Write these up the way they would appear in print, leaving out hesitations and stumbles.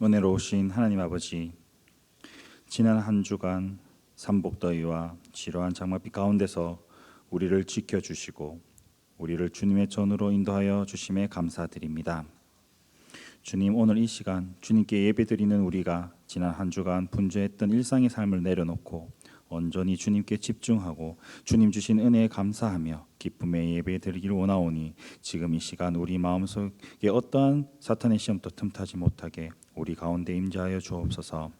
은혜로우신 하나님 아버지, 지난 한 주간 삼복더위와 지루한 장맛비 가운데서 우리를 지켜주시고 우리를 주님의 전으로 인도하여 주심에 감사드립니다. 주님, 오늘 이 시간 주님께 예배드리는 우리가 지난 한 주간 분주했던 일상의 삶을 내려놓고 온전히 주님께 집중하고 주님 주신 은혜에 감사하며 기쁨의 예배 드리기를 원하오니 지금 이 시간 우리 마음속에 어떠한 사탄의 시험도 틈타지 못하게 우리 가운데 임재하여 주옵소서.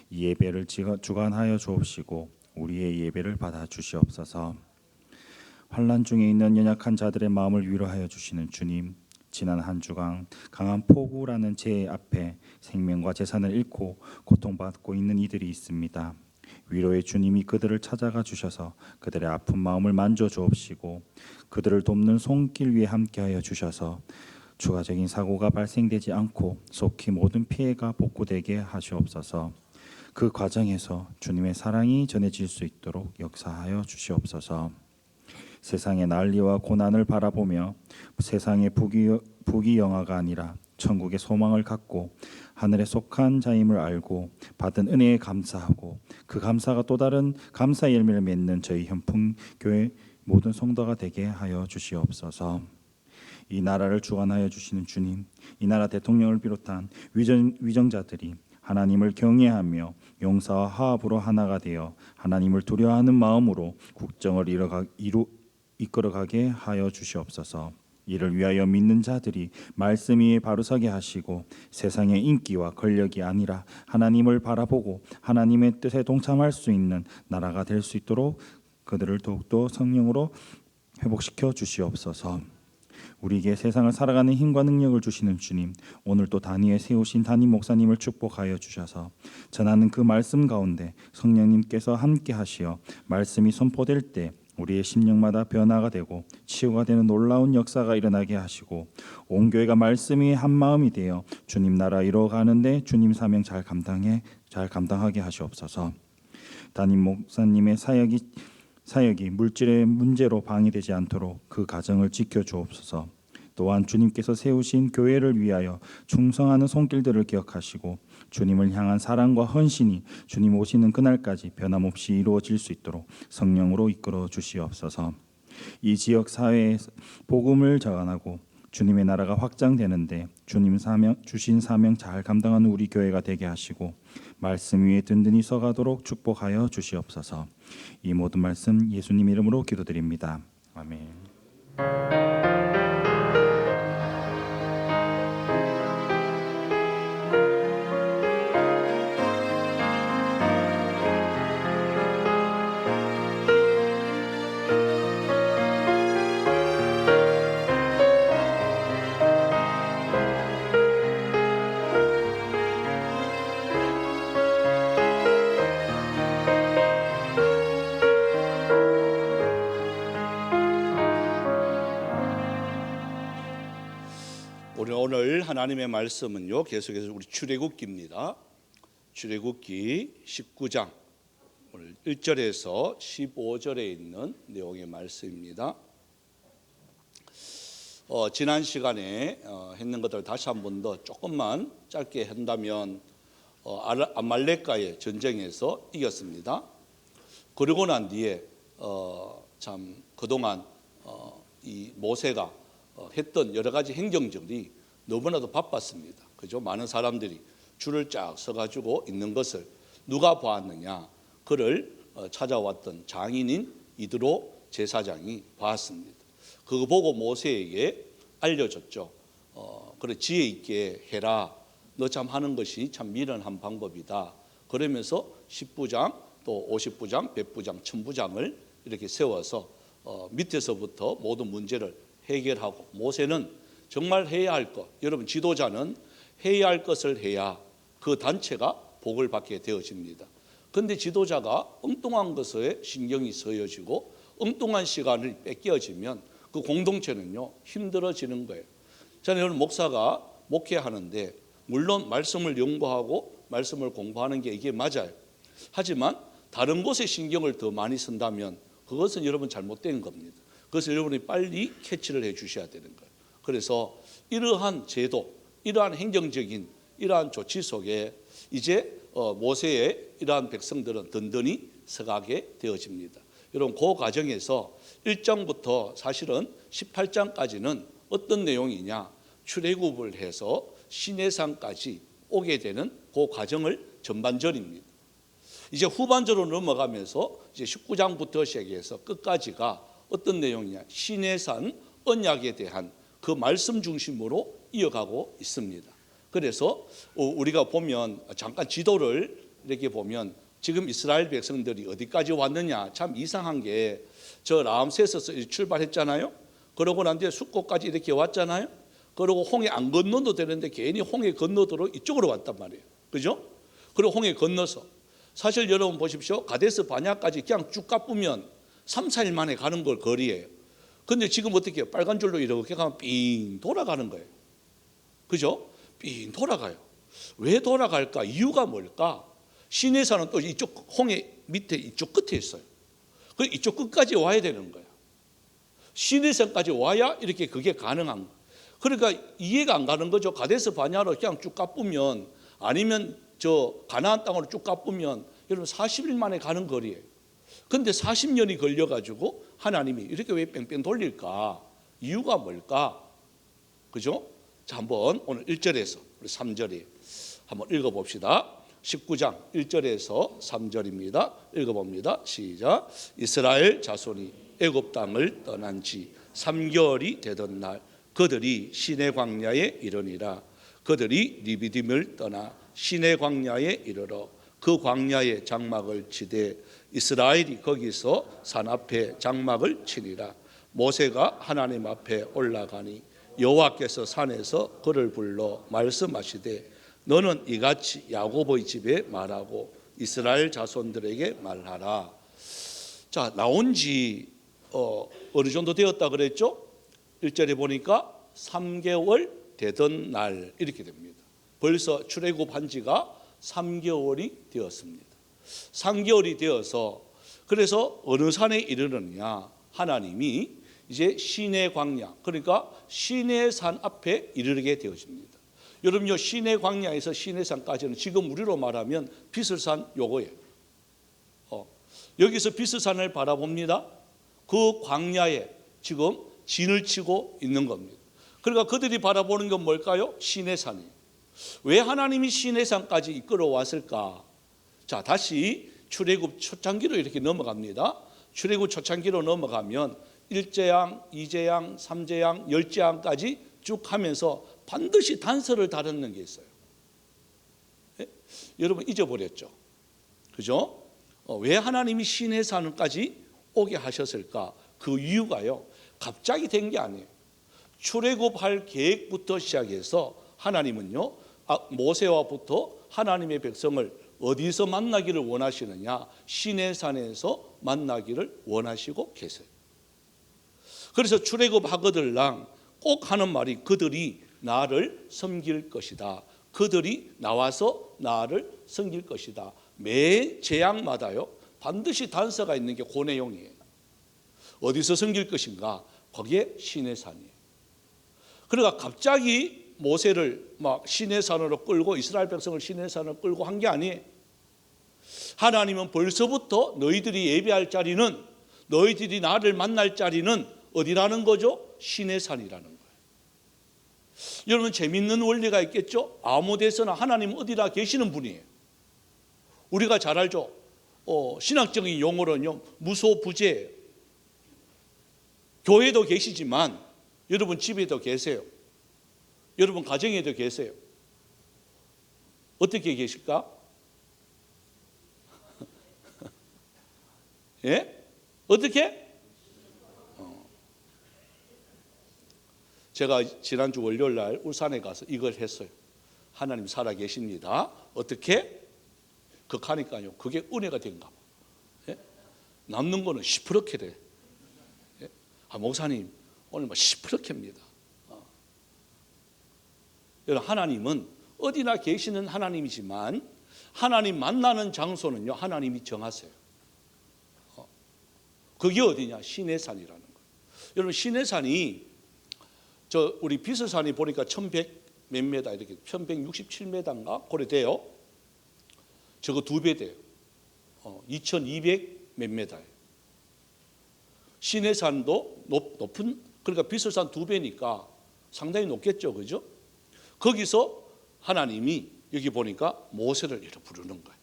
이 예배를 주관하여 주옵시고 우리의 예배를 받아 주시옵소서. 환난 중에 있는 연약한 자들의 마음을 위로하여 주시는 주님, 지난 한 주간 강한 폭우라는 재해 앞에 생명과 재산을 잃고 고통받고 있는 이들이 있습니다. 위로의 주님이 그들을 찾아가 주셔서 그들의 아픈 마음을 만져 주옵시고 그들을 돕는 손길 위에 함께하여 주셔서 추가적인 사고가 발생되지 않고 속히 모든 피해가 복구되게 하시옵소서. 그 과정에서 주님의 사랑이 전해질 수 있도록 역사하여 주시옵소서. 세상의 난리와 고난을 바라보며 세상의 부귀영화가 아니라 천국의 소망을 갖고 하늘에 속한 자임을 알고 받은 은혜에 감사하고 그 감사가 또 다른 감사의 열매를 맺는 저희 현풍교회 모든 성도가 되게 하여 주시옵소서. 이 나라를 주관하여 주시는 주님, 이 나라 대통령을 비롯한 위정자들이 하나님을 경외하며 용사와 화합으로 하나가 되어 하나님을 두려워하는 마음으로 국정을 이끌어가게 하여 주시옵소서. 이를 위하여 믿는 자들이 말씀 위에 바로서게 하시고 세상의 인기와 권력이 아니라 하나님을 바라보고 하나님의 뜻에 동참할 수 있는 나라가 될 수 있도록 그들을 더욱더 성령으로 회복시켜 주시옵소서. 우리에게 세상을 살아가는 힘과 능력을 주시는 주님, 오늘 또 단위에 세우신 담임 목사님을 축복하여 주셔서 전하는 그 말씀 가운데 성령님께서 함께 하시어 말씀이 선포될 때 우리의 심령마다 변화가 되고 치유가 되는 놀라운 역사가 일어나게 하시고 온 교회가 말씀 위에 한 마음이 되어 주님 나라 이루어가는데 주님 사명 잘 감당하게 하시옵소서. 담임 목사님의 사역이 물질의 문제로 방해되지 않도록 그 가정을 지켜주옵소서. 또한 주님께서 세우신 교회를 위하여 충성하는 손길들을 기억하시고 주님을 향한 사랑과 헌신이 주님 오시는 그날까지 변함없이 이루어질 수 있도록 성령으로 이끌어 주시옵소서. 이 지역 사회에 복음을 전하고 주님의 나라가 확장되는데 주님 주신 사명 잘 감당하는 우리 교회가 되게 하시고 말씀 위에 든든히 서가도록 축복하여 주시옵소서. 이 모든 말씀 예수님 이름으로 기도드립니다. 아멘. 오늘 하나님의 말씀은요, 계속해서 우리 출애굽기입니다. 출애굽기 19장 오늘 1절에서 15절에 있는 내용의 말씀입니다. 지난 시간에 했는 것들 다시 한 번 더 조금만 짧게 한다면 아말렉과의 전쟁에서 이겼습니다. 그러고 난 뒤에 참 그동안 이 모세가 했던 여러 가지 행정들이 너무나도 바빴습니다. 그죠? 많은 사람들이 줄을 쫙 서가지고 있는 것을 누가 보았느냐? 그를 찾아왔던 장인인 이드로 제사장이 봤습니다. 그거 보고 모세에게 알려줬죠. 그래 지혜 있게 해라. 너 참 하는 것이 참 미련한 방법이다. 그러면서 10부장 또 50부장, 100부장, 1000부장을 이렇게 세워서 밑에서부터 모든 문제를 해결하고 모세는 정말 해야 할 것, 여러분 지도자는 해야 할 것을 해야 그 단체가 복을 받게 되어집니다. 그런데 지도자가 엉뚱한 것에 신경이 쓰여지고 엉뚱한 시간을 뺏겨지면 그 공동체는요 힘들어지는 거예요. 저는 여러분 목사가 목회하는데 물론 말씀을 연구하고 말씀을 공부하는 게 이게 맞아요. 하지만 다른 곳에 신경을 더 많이 쓴다면 그것은 여러분 잘못된 겁니다. 그래서 여러분이 빨리 캐치를 해 주셔야 되는 거예요. 그래서 이러한 제도, 이러한 행정적인 이러한 조치 속에 이제 모세의 이러한 백성들은 든든히 서가게 되어집니다. 여러분 그 과정에서 1장부터 사실은 18장까지는 어떤 내용이냐, 출애굽을 해서 시내산까지 오게 되는 그 과정을 전반전입니다. 이제 후반전으로 넘어가면서 이제 19장부터 시작해서 끝까지가 어떤 내용이냐, 시내산 언약에 대한 그 말씀 중심으로 이어가고 있습니다. 그래서 우리가 보면 잠깐 지도를 이렇게 보면 지금 이스라엘 백성들이 어디까지 왔느냐, 참 이상한 게 저 라암세스에서 출발했잖아요. 그러고 난 뒤에 숫꽃까지 이렇게 왔잖아요. 그리고 홍해 안 건너도 되는데 괜히 홍해 건너도록 이쪽으로 왔단 말이에요. 그죠? 그리고 홍해 건너서 사실 여러분 보십시오. 가데스 바냐까지 그냥 쭉 가쁘면 3, 4일 만에 가는 걸 거리예요. 근데 지금 어떻게 해요? 빨간 줄로 이렇게 가면 삥 돌아가는 거예요. 그죠? 삥 돌아가요. 왜 돌아갈까? 이유가 뭘까? 시내산은 또 이쪽 홍해 밑에 이쪽 끝에 있어요. 그 이쪽 끝까지 와야 되는 거야. 시내산까지 와야 이렇게 그게 가능한 거야. 그러니까 이해가 안 가는 거죠. 가데스 바냐로 그냥 쭉 가쁘면, 아니면 저 가나안 땅으로 쭉 가쁘면 여러분 40일 만에 가는 거리예요. 근데 40년이 걸려가지고 하나님이 이렇게 왜 뺑뺑 돌릴까? 이유가 뭘까? 그죠? 자, 한번 오늘 1절에서 우리 3절에 한번 읽어봅시다. 19장 1절에서 3절입니다. 읽어봅니다. 시작. 이스라엘 자손이 애굽 땅을 떠난 지 3개월이 되던 날 그들이 시내 광야에 이르니라. 그들이 리비딤을 떠나 시내 광야에 이르러 그 광야에 장막을 치되 이스라엘이 거기서 산 앞에 장막을 치니라. 모세가 하나님 앞에 올라가니 여호와께서 산에서 그를 불러 말씀하시되 너는 이같이 야곱의 집에 말하고 이스라엘 자손들에게 말하라. 자, 나온 지 어느 정도 되었다 그랬죠? 1절에 보니까 3개월 되던 날 이렇게 됩니다. 벌써 출애굽한 지가 3개월이 되었습니다. 3개월이 되어서 그래서 어느 산에 이르느냐, 하나님이 이제 시내 광야, 그러니까 시내산 앞에 이르게 되어집니다. 여러분요, 시내 광야에서 시내산까지는 지금 우리로 말하면 비슬산 요거예요. 여기서 비슬산을 바라봅니다. 그 광야에 지금 진을 치고 있는 겁니다. 그러니까 그들이 바라보는 건 뭘까요? 시내산이에요. 왜 하나님이 시내산까지 이끌어 왔을까? 자, 다시 출애굽 초창기로 이렇게 넘어갑니다. 출애굽 초창기로 넘어가면 1재앙, 2재앙, 3재앙, 10재앙까지 쭉 하면서 반드시 단서를 다루는 게 있어요. 예? 여러분 잊어버렸죠? 그죠? 왜 하나님이 시내산까지 오게 하셨을까? 그 이유가요, 갑자기 된 게 아니에요. 출애굽할 계획부터 시작해서 하나님은요, 모세와부터 하나님의 백성을 어디서 만나기를 원하시느냐? 시내산에서 만나기를 원하시고 계세요. 그래서 출애굽하거들랑 꼭 하는 말이 그들이 나를 섬길 것이다. 그들이 나와서 나를 섬길 것이다. 매 재앙마다요 반드시 단서가 있는 게 그 내용이에요. 어디서 섬길 것인가? 거기에 시내산이에요. 그러니까 갑자기 모세를 막 시내산으로 끌고 이스라엘 백성을 시내산으로 끌고 한 게 아니에요. 하나님은 벌써부터 너희들이 예배할 자리는, 너희들이 나를 만날 자리는 어디라는 거죠? 시내산이라는 거예요. 여러분 재밌는 원리가 있겠죠? 아무 데서나 하나님 어디나 계시는 분이에요. 우리가 잘 알죠? 신학적인 용어로는요, 무소부재예요. 교회도 계시지만 여러분 집에도 계세요. 여러분 가정에도 계세요. 어떻게 계실까? 예? 어떻게? 제가 지난주 월요일 날 울산에 가서 이걸 했어요. 하나님 살아 계십니다. 어떻게? 극하니까요. 그게 은혜가 된가 봐. 예? 남는 거는 시퍼렇게 돼. 예? 목사님 오늘 뭐 시퍼렇게입니다. 여러분 하나님은 어디나 계시는 하나님이지만 하나님 만나는 장소는요 하나님이 정하세요. 그게 어디냐? 시내산이라는 거예요. 여러분 시내산이 우리 비스산이 보니까 1100 몇 메다 이렇게 1167m인가 그래 돼요. 저거 2배 돼요. 2200 몇 메다예요. 시내산도 높은, 그러니까 비설산 2배니까 상당히 높겠죠, 그죠? 거기서 하나님이 여기 보니까 모세를 이렇게 부르는 거예요.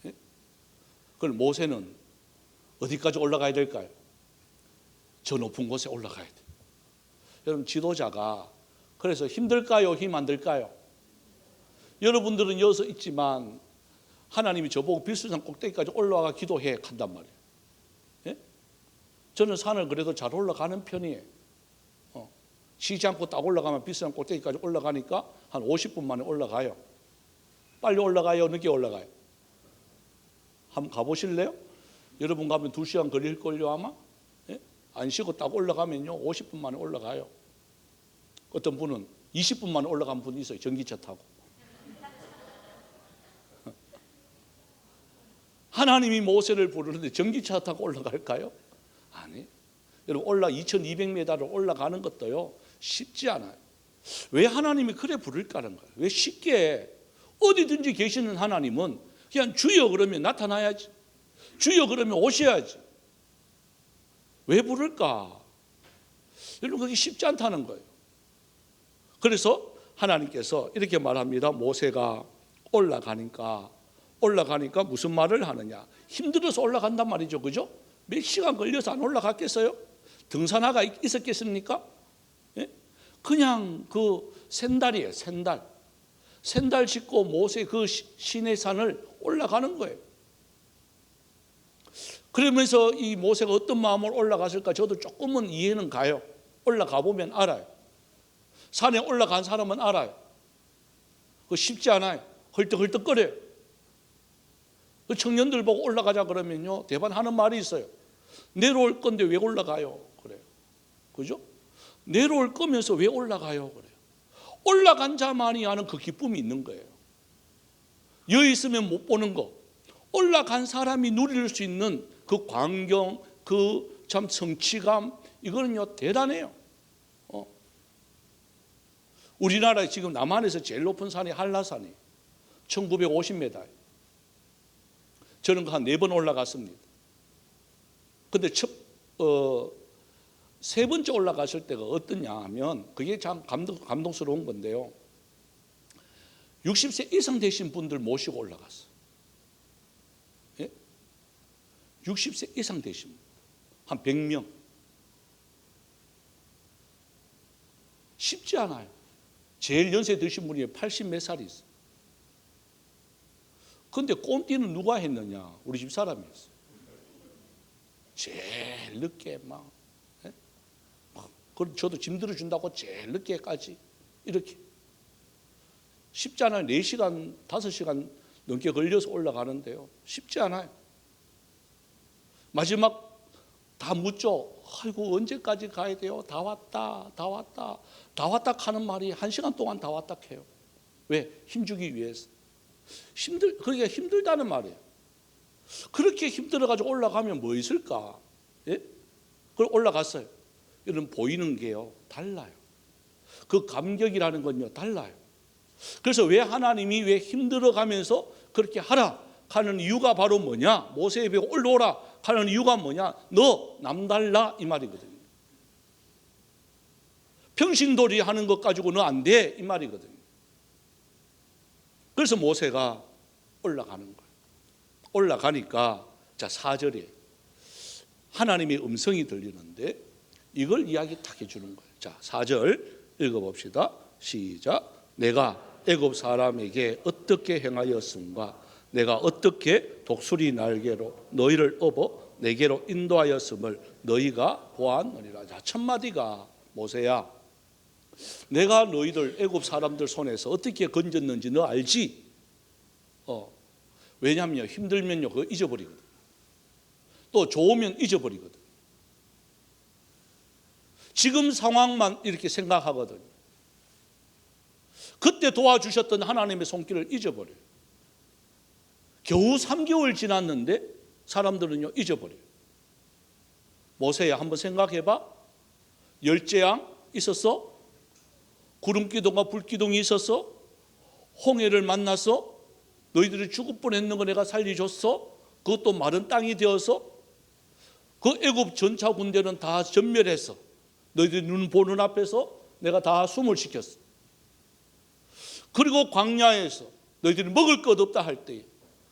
예? 그럼 모세는 어디까지 올라가야 될까요? 저 높은 곳에 올라가야 돼요. 여러분, 지도자가 그래서 힘들까요? 힘 안 들까요? 여러분들은 여기서 있지만 하나님이 저보고 비수산 꼭대기까지 올라가 기도해 한단 말이에요. 예? 저는 산을 그래도 잘 올라가는 편이에요. 쉬지 않고 딱 올라가면 비수산 꼭대기까지 올라가니까 한 50분 만에 올라가요. 빨리 올라가요? 늦게 올라가요? 한번 가보실래요? 여러분 가면 2시간 걸릴걸요 아마? 예? 안 쉬고 딱 올라가면요 50분 만에 올라가요. 어떤 분은 20분 만에 올라간 분이 있어요. 전기차 타고. 하나님이 모세를 부르는데 전기차 타고 올라갈까요? 아니. 여러분 2200m를 올라가는 것도요 쉽지 않아요. 왜 하나님이 그래 부를까는 거예요. 왜 쉽게 어디든지 계시는 하나님은 그냥 주여 그러면 나타나야지. 주여 그러면 오셔야지. 왜 부를까? 여러분 그게 쉽지 않다는 거예요. 그래서 하나님께서 이렇게 말합니다. 모세가 올라가니까 무슨 말을 하느냐? 힘들어서 올라간단 말이죠. 그죠? 몇 시간 걸려서 안 올라갔겠어요? 등산화가 있었겠습니까? 예? 그냥 그 샌달이에요. 샌달 신고 모세 그 시내산을 올라가는 거예요. 그러면서 이 모세가 어떤 마음으로 올라갔을까 저도 조금은 이해는 가요. 올라가 보면 알아요. 산에 올라간 사람은 알아요. 그거 쉽지 않아요. 헐떡헐떡거려요. 그 청년들 보고 올라가자 그러면요 대반 하는 말이 있어요. 내려올 건데 왜 올라가요? 그래요. 그죠? 내려올 거면서 왜 올라가요? 그래요. 올라간 자만이 아는 그 기쁨이 있는 거예요. 여기 있으면 못 보는 거. 올라간 사람이 누릴 수 있는 그 광경, 그 참 성취감, 이거는요 대단해요. 우리나라에 지금 남한에서 제일 높은 산이 한라산이에요. 1950m예요. 저는 한 4번 올라갔습니다. 근데 세 번째 올라갔을 때가 어떠냐 하면 그게 참 감동스러운 건데요. 60세 이상 되신 분들 모시고 올라갔어요. 예? 60세 이상 되신 분. 한 100명. 쉽지 않아요. 제일 연세 드신 분이 80 몇 살이 있어요. 근데 꼼띠는 누가 했느냐? 우리 집 사람이 했어요. 제일 늦게 막 저도 짐 들어준다고 제일 늦게까지 이렇게 쉽지 않아요. 4시간 5시간 넘게 걸려서 올라가는데요 쉽지 않아요. 마지막 다 묻죠. 아이고 언제까지 가야 돼요? 다 왔다 하는 말이 1시간 동안 다 왔다 해요. 왜? 힘주기 위해서. 그러니까 힘들다는 말이에요. 그렇게 힘들어가지고 올라가면 뭐 있을까? 예? 그걸 올라갔어요. 여러분 보이는 게요 달라요. 그 감격이라는 건요 달라요. 그래서 왜 하나님이 왜 힘들어가면서 그렇게 하라 하는 이유가 바로 뭐냐? 모세에 배워 올라오라 하는 이유가 뭐냐? 너 남달라 이 말이거든요. 평신도리 하는 것 가지고 너 안 돼 이 말이거든요. 그래서 모세가 올라가는 거예요. 올라가니까 자 4절에 하나님의 음성이 들리는데 이걸 이야기 딱 해주는 거예요. 자 4절 읽어봅시다. 시작. 내가 애굽 사람에게 어떻게 행하였음과 내가 어떻게 독수리 날개로 너희를 업어 내게로 인도하였음을 너희가 보았느니라. 자 첫 마디가 모세야 내가 너희들 애굽 사람들 손에서 어떻게 건졌는지 너 알지? 왜냐하면 힘들면요 그거 잊어버리거든. 또 좋으면 잊어버리거든. 지금 상황만 이렇게 생각하거든. 그때 도와주셨던 하나님의 손길을 잊어버려요. 겨우 3개월 지났는데 사람들은요 잊어버려요. 모세야 한번 생각해봐. 열재앙 있었어? 구름기둥과 불기둥이 있어서 홍해를 만나서 너희들이 죽을 뻔했는 거 내가 살려줬어. 그것도 마른 땅이 되어서 그 애굽 전차 군대는 다 전멸해서 너희들 눈 보는 앞에서 내가 다 숨을 시켰어. 그리고 광야에서 너희들이 먹을 것 없다 할 때에,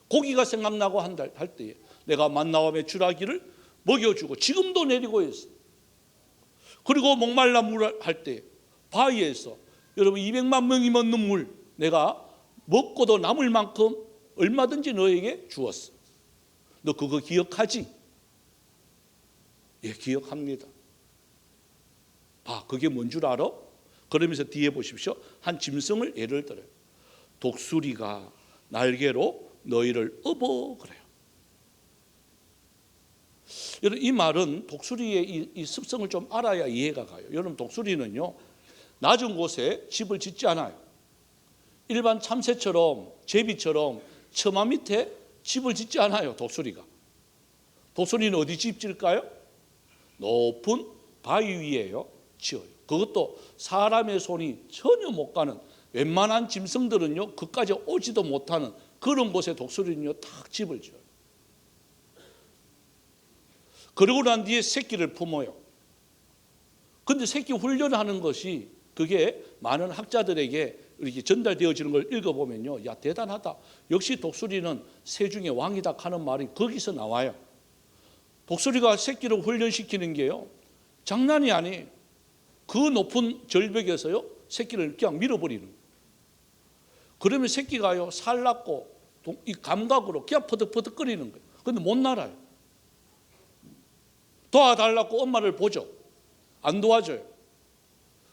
고기가 생각나고 할 때에 내가 만나와 메추라기를 먹여주고 지금도 내리고 있어. 그리고 목말라 물 할 때 바위에서 여러분 200만 명이 먹는 물 내가 먹고도 남을 만큼 얼마든지 너에게 주었어. 너 그거 기억하지? 예, 기억합니다. 봐, 그게 뭔 줄 알아? 그러면서 뒤에 보십시오. 한 짐승을 예를 들어요. 독수리가 날개로 너희를 업어 그래요. 여러분, 이 말은 독수리의 이 습성을 좀 알아야 이해가 가요. 여러분, 독수리는요 낮은 곳에 집을 짓지 않아요. 일반 참새처럼 제비처럼 처마 밑에 집을 짓지 않아요. 독수리는 어디 집 질까요? 높은 바위 위에요 지어요. 그것도 사람의 손이 전혀 못 가는, 웬만한 짐승들은요 그까지 오지도 못하는 그런 곳에 독수리는요 탁 집을 지어요. 그러고 난 뒤에 새끼를 품어요. 근데 새끼 훈련하는 것이 그게 많은 학자들에게 이렇게 전달되어지는 걸 읽어보면요, 야 대단하다. 역시 독수리는 새 중에 왕이다 하는 말이 거기서 나와요. 독수리가 새끼를 훈련시키는 게요 장난이 아니에요. 그 높은 절벽에서요 새끼를 그냥 밀어버리는 거예요. 그러면 새끼가요 살랐고 이 감각으로 그냥 퍼득퍼득거리는 거예요. 근데 못 날아요. 도와달라고 엄마를 보죠. 안 도와줘요.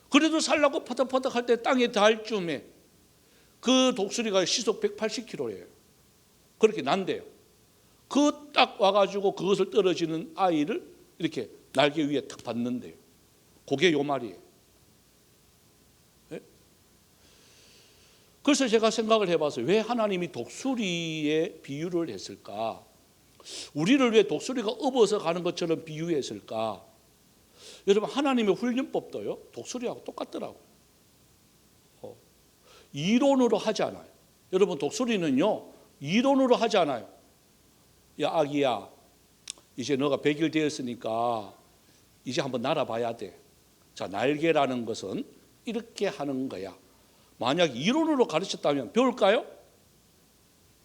그래도 살라고 퍼득퍼득 할 때 땅에 닿을 쯤에 그 독수리가 시속 180km예요. 그렇게 난대요. 그 딱 와가지고 그것을 떨어지는 아이를 이렇게 날개 위에 탁 받는데요. 그게 요 말이에요. 네? 그래서 제가 생각을 해봐서 왜 하나님이 독수리에 비유를 했을까? 우리를 왜 독수리가 업어서 가는 것처럼 비유했을까? 여러분, 하나님의 훈련법도요 독수리하고 똑같더라고요. 이론으로 하지 않아요. 여러분, 독수리는요 이론으로 하지 않아요. 야 아기야, 이제 너가 100일 되었으니까 이제 한번 날아봐야 돼. 자, 날개라는 것은 이렇게 하는 거야. 만약 이론으로 가르쳤다면 배울까요?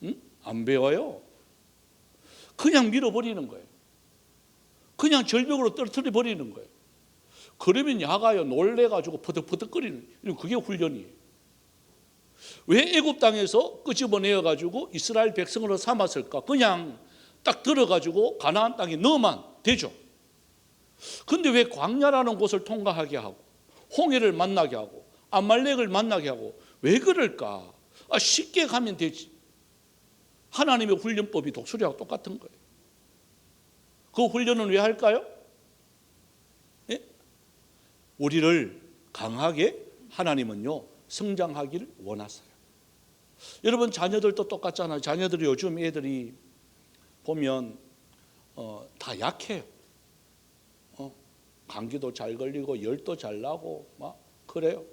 응? 안 배워요. 그냥 밀어버리는 거예요. 그냥 절벽으로 떨어뜨려 버리는 거예요. 그러면 야가요 놀래가지고 퍼득퍼득거리는, 그게 훈련이에요. 왜 애굽 땅에서 끄집어내어가지고 이스라엘 백성으로 삼았을까? 그냥 딱 들어가지고 가나안 땅에 넣으면 되죠. 근데 왜 광야라는 곳을 통과하게 하고 홍해를 만나게 하고 아말렉을 만나게 하고 왜 그럴까? 쉽게 가면 되지. 하나님의 훈련법이 독수리하고 똑같은 거예요. 그 훈련은 왜 할까요? 예? 우리를 강하게 하나님은요 성장하기를 원하세요. 여러분, 자녀들도 똑같잖아요. 자녀들이 요즘 애들이 보면 다 약해요. 감기도 잘 걸리고 열도 잘 나고 막 그래요.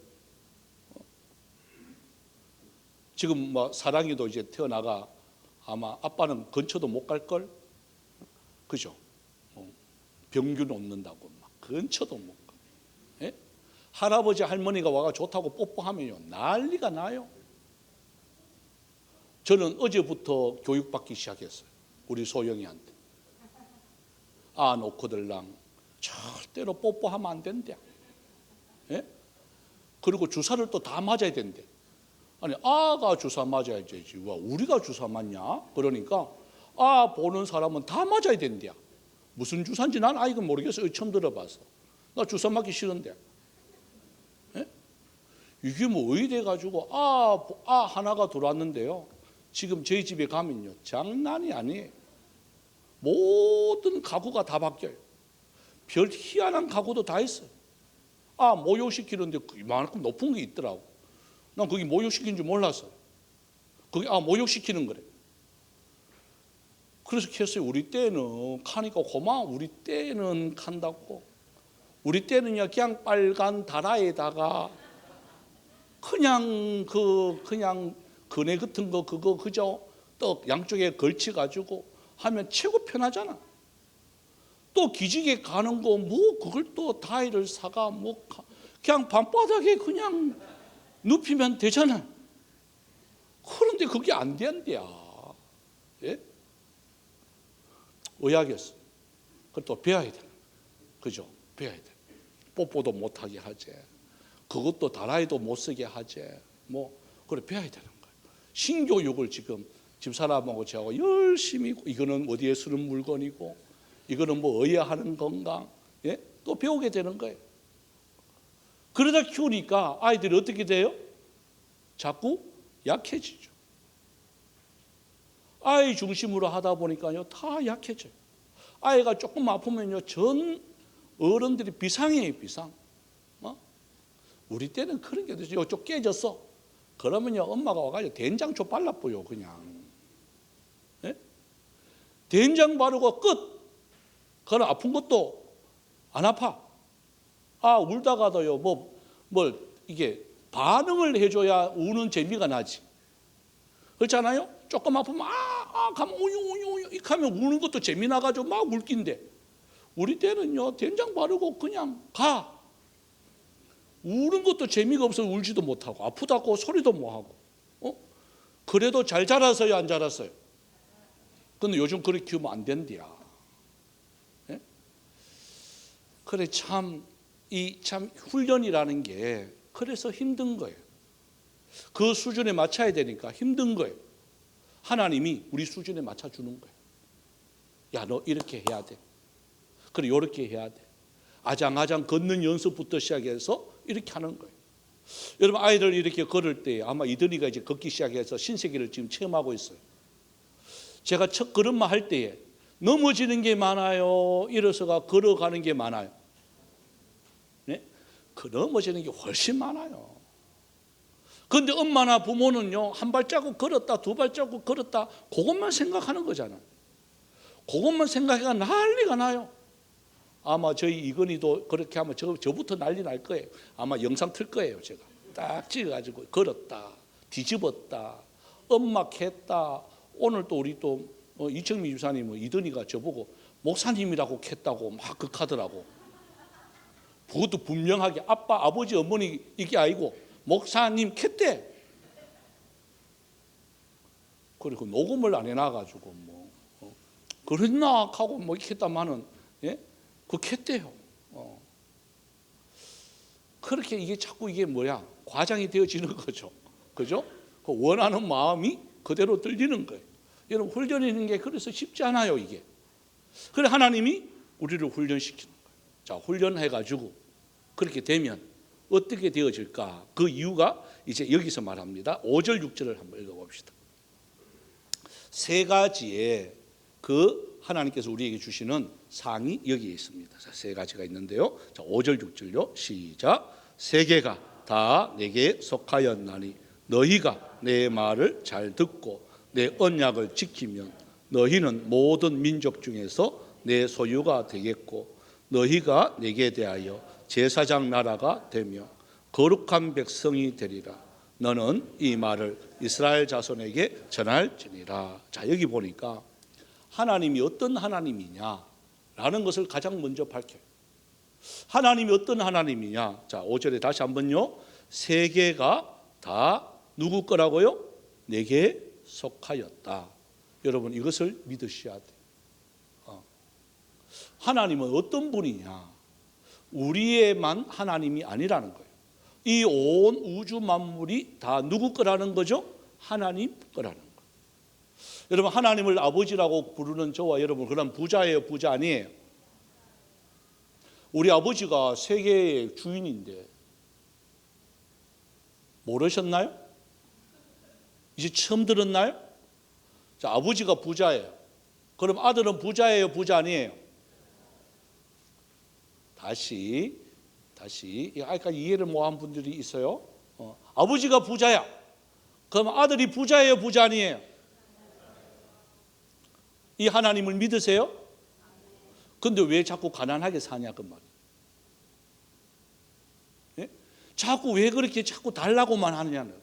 지금 뭐 사랑이도 이제 태어나가 아마 아빠는 근처도 못 갈 걸, 그죠? 병균 옮는다고 막 근처도 못 가. 예? 할아버지 할머니가 와가 좋다고 뽀뽀하면요 난리가 나요. 저는 어제부터 교육받기 시작했어요. 우리 소영이한테. 놓고들랑 절대로 뽀뽀하면 안 된대. 예? 그리고 주사를 또 다 맞아야 된대. 아니, 아가 주사 맞아야지. 와, 우리가 주사 맞냐? 그러니까 보는 사람은 다 맞아야 된대. 무슨 주사인지 난 이건 모르겠어요. 처음 들어봐서. 나 주사 맞기 싫은데. 예? 이게 뭐 의대 가지고 하나가 들어왔는데요. 지금 저희 집에 가면요 장난이 아니에요. 모든 가구가 다 바뀌어요. 별 희한한 가구도 다 있어요. 모욕시키는데 이만큼 높은 게 있더라고. 난 그게 모욕시키는 줄 몰랐어요. 그게 모욕시키는 거래. 그래서 했어요. 우리 때는 카니까 고마워. 우리 때는 칸다고. 우리 때는요 그냥 빨간 다라에다가 그냥 그네 같은 거 그거 그죠? 떡 양쪽에 걸쳐 가지고 하면 최고 편하잖아. 또 기지개 가는 거 뭐 그걸 또 다이를 사가 뭐 그냥 방바닥에 그냥 눕히면 되잖아. 그런데 그게 안 된대야. 예? 의학이었어. 그것도 배워야 돼. 그죠? 배워야 돼. 뽀뽀도 못하게 하지. 그것도 다라이도 못 쓰게 하지. 뭐 그래 배워야 되는 거예요. 신교육을 지금 집사람하고 저하고 열심히, 이거는 어디에 쓰는 물건이고 이거는 뭐 어디에 하는 건가, 예? 또 배우게 되는 거예요. 그러다 키우니까 아이들이 어떻게 돼요? 자꾸 약해지죠. 아이 중심으로 하다 보니까요 다 약해져요. 아이가 조금 아프면요 전 어른들이 비상이에요. 비상. 우리 때는 그런 게 없어요. 좀 깨졌어 그러면요 엄마가 와가지고 된장초 발라뿌요. 그냥 된장 바르고 끝. 그건 아픈 것도 안 아파. 울다가도요 뭘 이게 반응을 해줘야 우는 재미가 나지. 그렇잖아요. 조금 아프면 가면 우유 이렇게 하면 우는 것도 재미나가지고 막 울긴데, 우리 때는요 된장 바르고 그냥 가. 우는 것도 재미가 없어서 울지도 못하고 아프다고 소리도 못하고. 그래도 잘 자랐어요 안 자랐어요? 근데 요즘 그렇게 키우면 안 된대야. 예? 그래 참 훈련이라는 게 그래서 힘든 거예요. 그 수준에 맞춰야 되니까 힘든 거예요. 하나님이 우리 수준에 맞춰주는 거예요. 야, 너 이렇게 해야 돼. 그래, 이렇게 해야 돼. 아장아장 걷는 연습부터 시작해서 이렇게 하는 거예요. 여러분, 아이들 이렇게 걸을 때 아마 이든이가 이제 걷기 시작해서 신세계를 지금 체험하고 있어요. 제가 첫 걸음마 할 때에 넘어지는 게 많아요, 일어서가 걸어가는 게 많아요? 네? 그 넘어지는 게 훨씬 많아요. 그런데 엄마나 부모는요 한 발자국 걸었다 두 발자국 걸었다 그것만 생각하는 거잖아요. 그것만 생각해가 난리가 나요. 아마 저희 이건희도 그렇게 하면 저부터 난리 날 거예요. 아마 영상 틀 거예요. 제가 딱 찍어가지고 걸었다 뒤집었다 엄막 했다. 오늘 또 우리 또 이청미 집사님 이든이가 저보고 목사님이라고 했다고 막 극하더라고. 그것도 분명하게 아빠 아버지 어머니 이게 아니고 목사님 캤대. 그리고 녹음을 안 해놔가지고 그랬나 하고 이렇게 했다마는 그 캤대요. 그렇게 이게 자꾸 이게 과장이 되어지는 거죠. 그죠? 그 원하는 마음이 그대로 들리는 거예요. 여러분 훈련이라는 게 그래서 쉽지 않아요 이게. 그래 하나님이 우리를 훈련시키는 거예요. 자 훈련해가지고 그렇게 되면 어떻게 되어질까? 그 이유가 이제 여기서 말합니다. 5절 6절을 한번 읽어봅시다. 세 가지의 그 하나님께서 우리에게 주시는 상이 여기에 있습니다. 세 가지가 있는데요. 자 5절 6절요. 시작. 세계가 다 내게 속하였나니 너희가 내 말을 잘 듣고 내 언약을 지키면 너희는 모든 민족 중에서 내 소유가 되겠고 너희가 내게 대하여 제사장 나라가 되며 거룩한 백성이 되리라. 너는 이 말을 이스라엘 자손에게 전할지니라. 자 여기 보니까 하나님이 어떤 하나님이냐라는 것을 가장 먼저 밝혀요. 하나님이 어떤 하나님이냐. 자 5절에 다시 한번요. 세계가 다 누구 거라고요? 내게 속하였다. 여러분 이것을 믿으셔야 돼요. 하나님은 어떤 분이냐. 우리의만 하나님이 아니라는 거예요. 이 온 우주 만물이 다 누구 거라는 거죠? 하나님 거라는 거예요. 여러분 하나님을 아버지라고 부르는 저와 여러분 그럼 부자예요 부자 아니에요? 우리 아버지가 세계의 주인인데 모르셨나요? 이제 처음 들었나요? 자 아버지가 부자예요. 그럼 아들은 부자예요 부자 아니에요? 다시 아까 이해를 못한 분들이 있어요. 아버지가 부자야. 그럼 아들이 부자예요 부자 아니에요? 이 하나님을 믿으세요? 근데 왜 자꾸 가난하게 사냐 그 말이에요. 자꾸 왜 그렇게 자꾸 달라고만 하느냐는.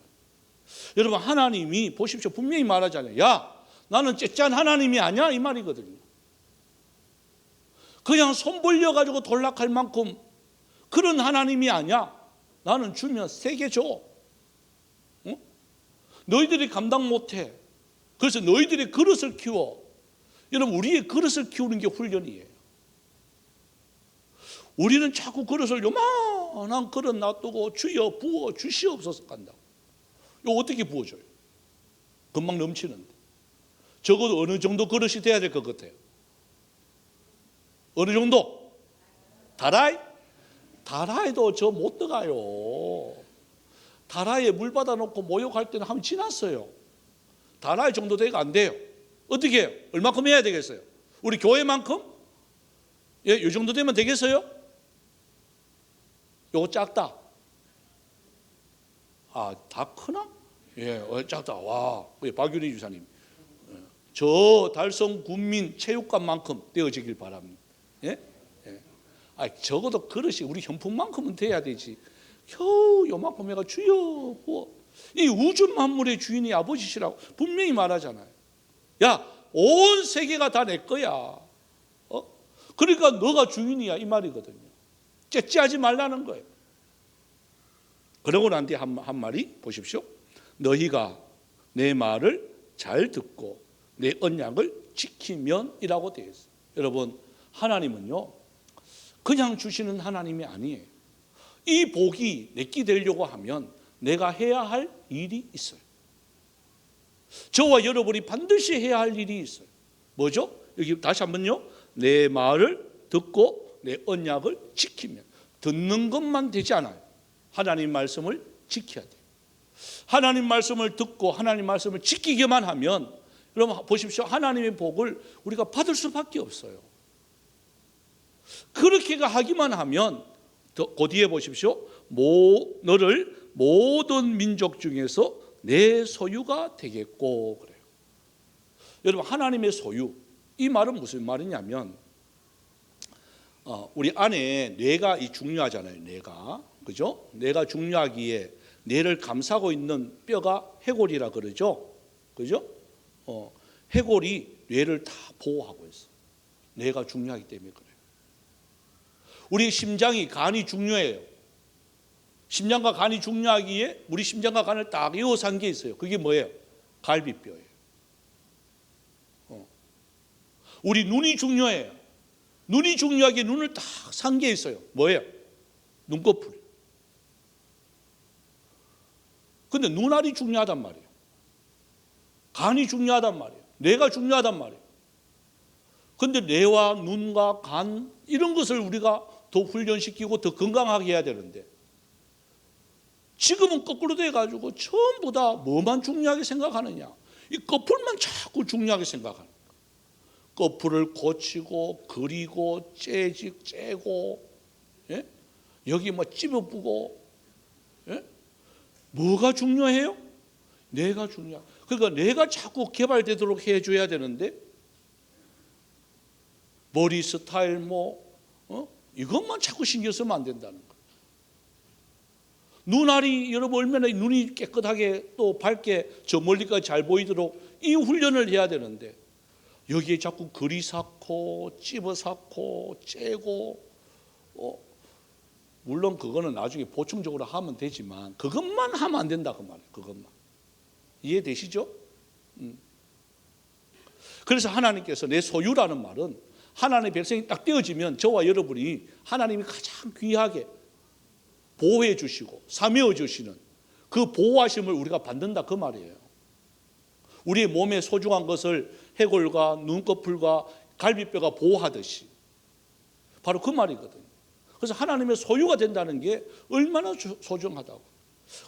여러분, 하나님이 보십시오. 분명히 말하잖아요. 야, 나는 째짠 하나님이 아니야, 이 말이거든요. 그냥 손 벌려가지고 돌락할 만큼 그런 하나님이 아니야. 나는 주면 세게 줘. 응? 너희들이 감당 못해. 그래서 너희들이 그릇을 키워. 여러분, 우리의 그릇을 키우는 게 훈련이에요. 우리는 자꾸 그릇을 요만한 그릇 놔두고 주여 부어 주시옵소서 간다고. 이거 어떻게 부어줘요? 금방 넘치는데. 적어도 어느 정도 그릇이 돼야 될 것 같아요. 어느 정도? 다라이? 다라이도 저 못 들어가요. 다라이에 물 받아놓고 모욕할 때는 한번 지났어요. 다라이 정도 되가 안 돼요. 어떻게 해요? 얼마큼 해야 되겠어요? 우리 교회만큼? 예, 이 정도 되면 되겠어요? 요거 작다. 아, 다 크나? 예, 작다. 와, 박유리 주사님. 저 달성 군민 체육관만큼 되어지길 바랍니다. 예? 예. 아, 적어도 그릇이 우리 현품만큼은 돼야 되지. 겨우 요만큼 해가 주여 뭐. 이 우주 만물의 주인이 아버지시라고 분명히 말하잖아요. 야, 온 세계가 다 내 거야. 그러니까 너가 주인이야, 이 말이거든요. 째째하지 말라는 거예요. 그러고 난 뒤에 한 말이 보십시오. 너희가 내 말을 잘 듣고 내 언약을 지키면이라고 되어 있어요. 여러분, 하나님은요 그냥 주시는 하나님이 아니에요. 이 복이 내게 되려고 하면 내가 해야 할 일이 있어요. 저와 여러분이 반드시 해야 할 일이 있어요. 뭐죠? 여기 다시 한번요. 내 말을 듣고 내 언약을 지키면. 듣는 것만 되지 않아요. 하나님 말씀을 지켜야 돼요. 하나님 말씀을 듣고 하나님 말씀을 지키기만 하면, 여러분 보십시오. 하나님의 복을 우리가 받을 수밖에 없어요. 그렇게 하기만 하면 그 뒤에 보십시오. 너를 모든 민족 중에서 내 소유가 되겠고 그래요. 여러분, 하나님의 소유, 이 말은 무슨 말이냐면 우리 안에 뇌가 중요하잖아요. 뇌가, 그죠? 뇌가 중요하기에 뇌를 감싸고 있는 뼈가 해골이라 그러죠. 그죠? 해골이 뇌를 다 보호하고 있어. 뇌가 중요하기 때문에 그래요. 우리 심장이, 간이 중요해요. 심장과 간이 중요하기에 우리 심장과 간을 딱 이어산 게 있어요. 그게 뭐예요? 갈비뼈예요. 우리 눈이 중요해요. 눈이 중요하기에 눈을 딱 산 게 있어요. 뭐예요? 눈꺼풀. 근데 눈알이 중요하단 말이에요. 간이 중요하단 말이에요. 뇌가 중요하단 말이에요. 근데 뇌와 눈과 간 이런 것을 우리가 더 훈련시키고 더 건강하게 해야 되는데, 지금은 거꾸로 돼가지고 전부 다 뭐만 중요하게 생각하느냐, 이 거풀만 자꾸 중요하게 생각하는 거예요. 거풀을 고치고 그리고 째고, 예? 여기 뭐 찝어부고, 예? 뭐가 중요해요? 뇌가 중요해. 그러니까 뇌가 자꾸 개발되도록 해줘야 되는데, 머리 스타일 이것만 자꾸 신경 쓰면 안 된다는 거예요. 눈알이, 여러분 얼마나 눈이 깨끗하게 또 밝게 저 멀리까지 잘 보이도록 이 훈련을 해야 되는데, 여기에 자꾸 그리 쌓고 찝어 쌓고 째고, 물론 그거는 나중에 보충적으로 하면 되지만 그것만 하면 안 된다 그 말이에요. 그것만. 이해되시죠? 그래서 하나님께서 내 소유라는 말은, 하나님의 백성이 딱 되어지면 저와 여러분이 하나님이 가장 귀하게 보호해 주시고 사메어 주시는 그 보호하심을 우리가 받는다 그 말이에요. 우리의 몸에 소중한 것을 해골과 눈꺼풀과 갈비뼈가 보호하듯이 바로 그 말이거든요. 그래서 하나님의 소유가 된다는 게 얼마나 소중하다고.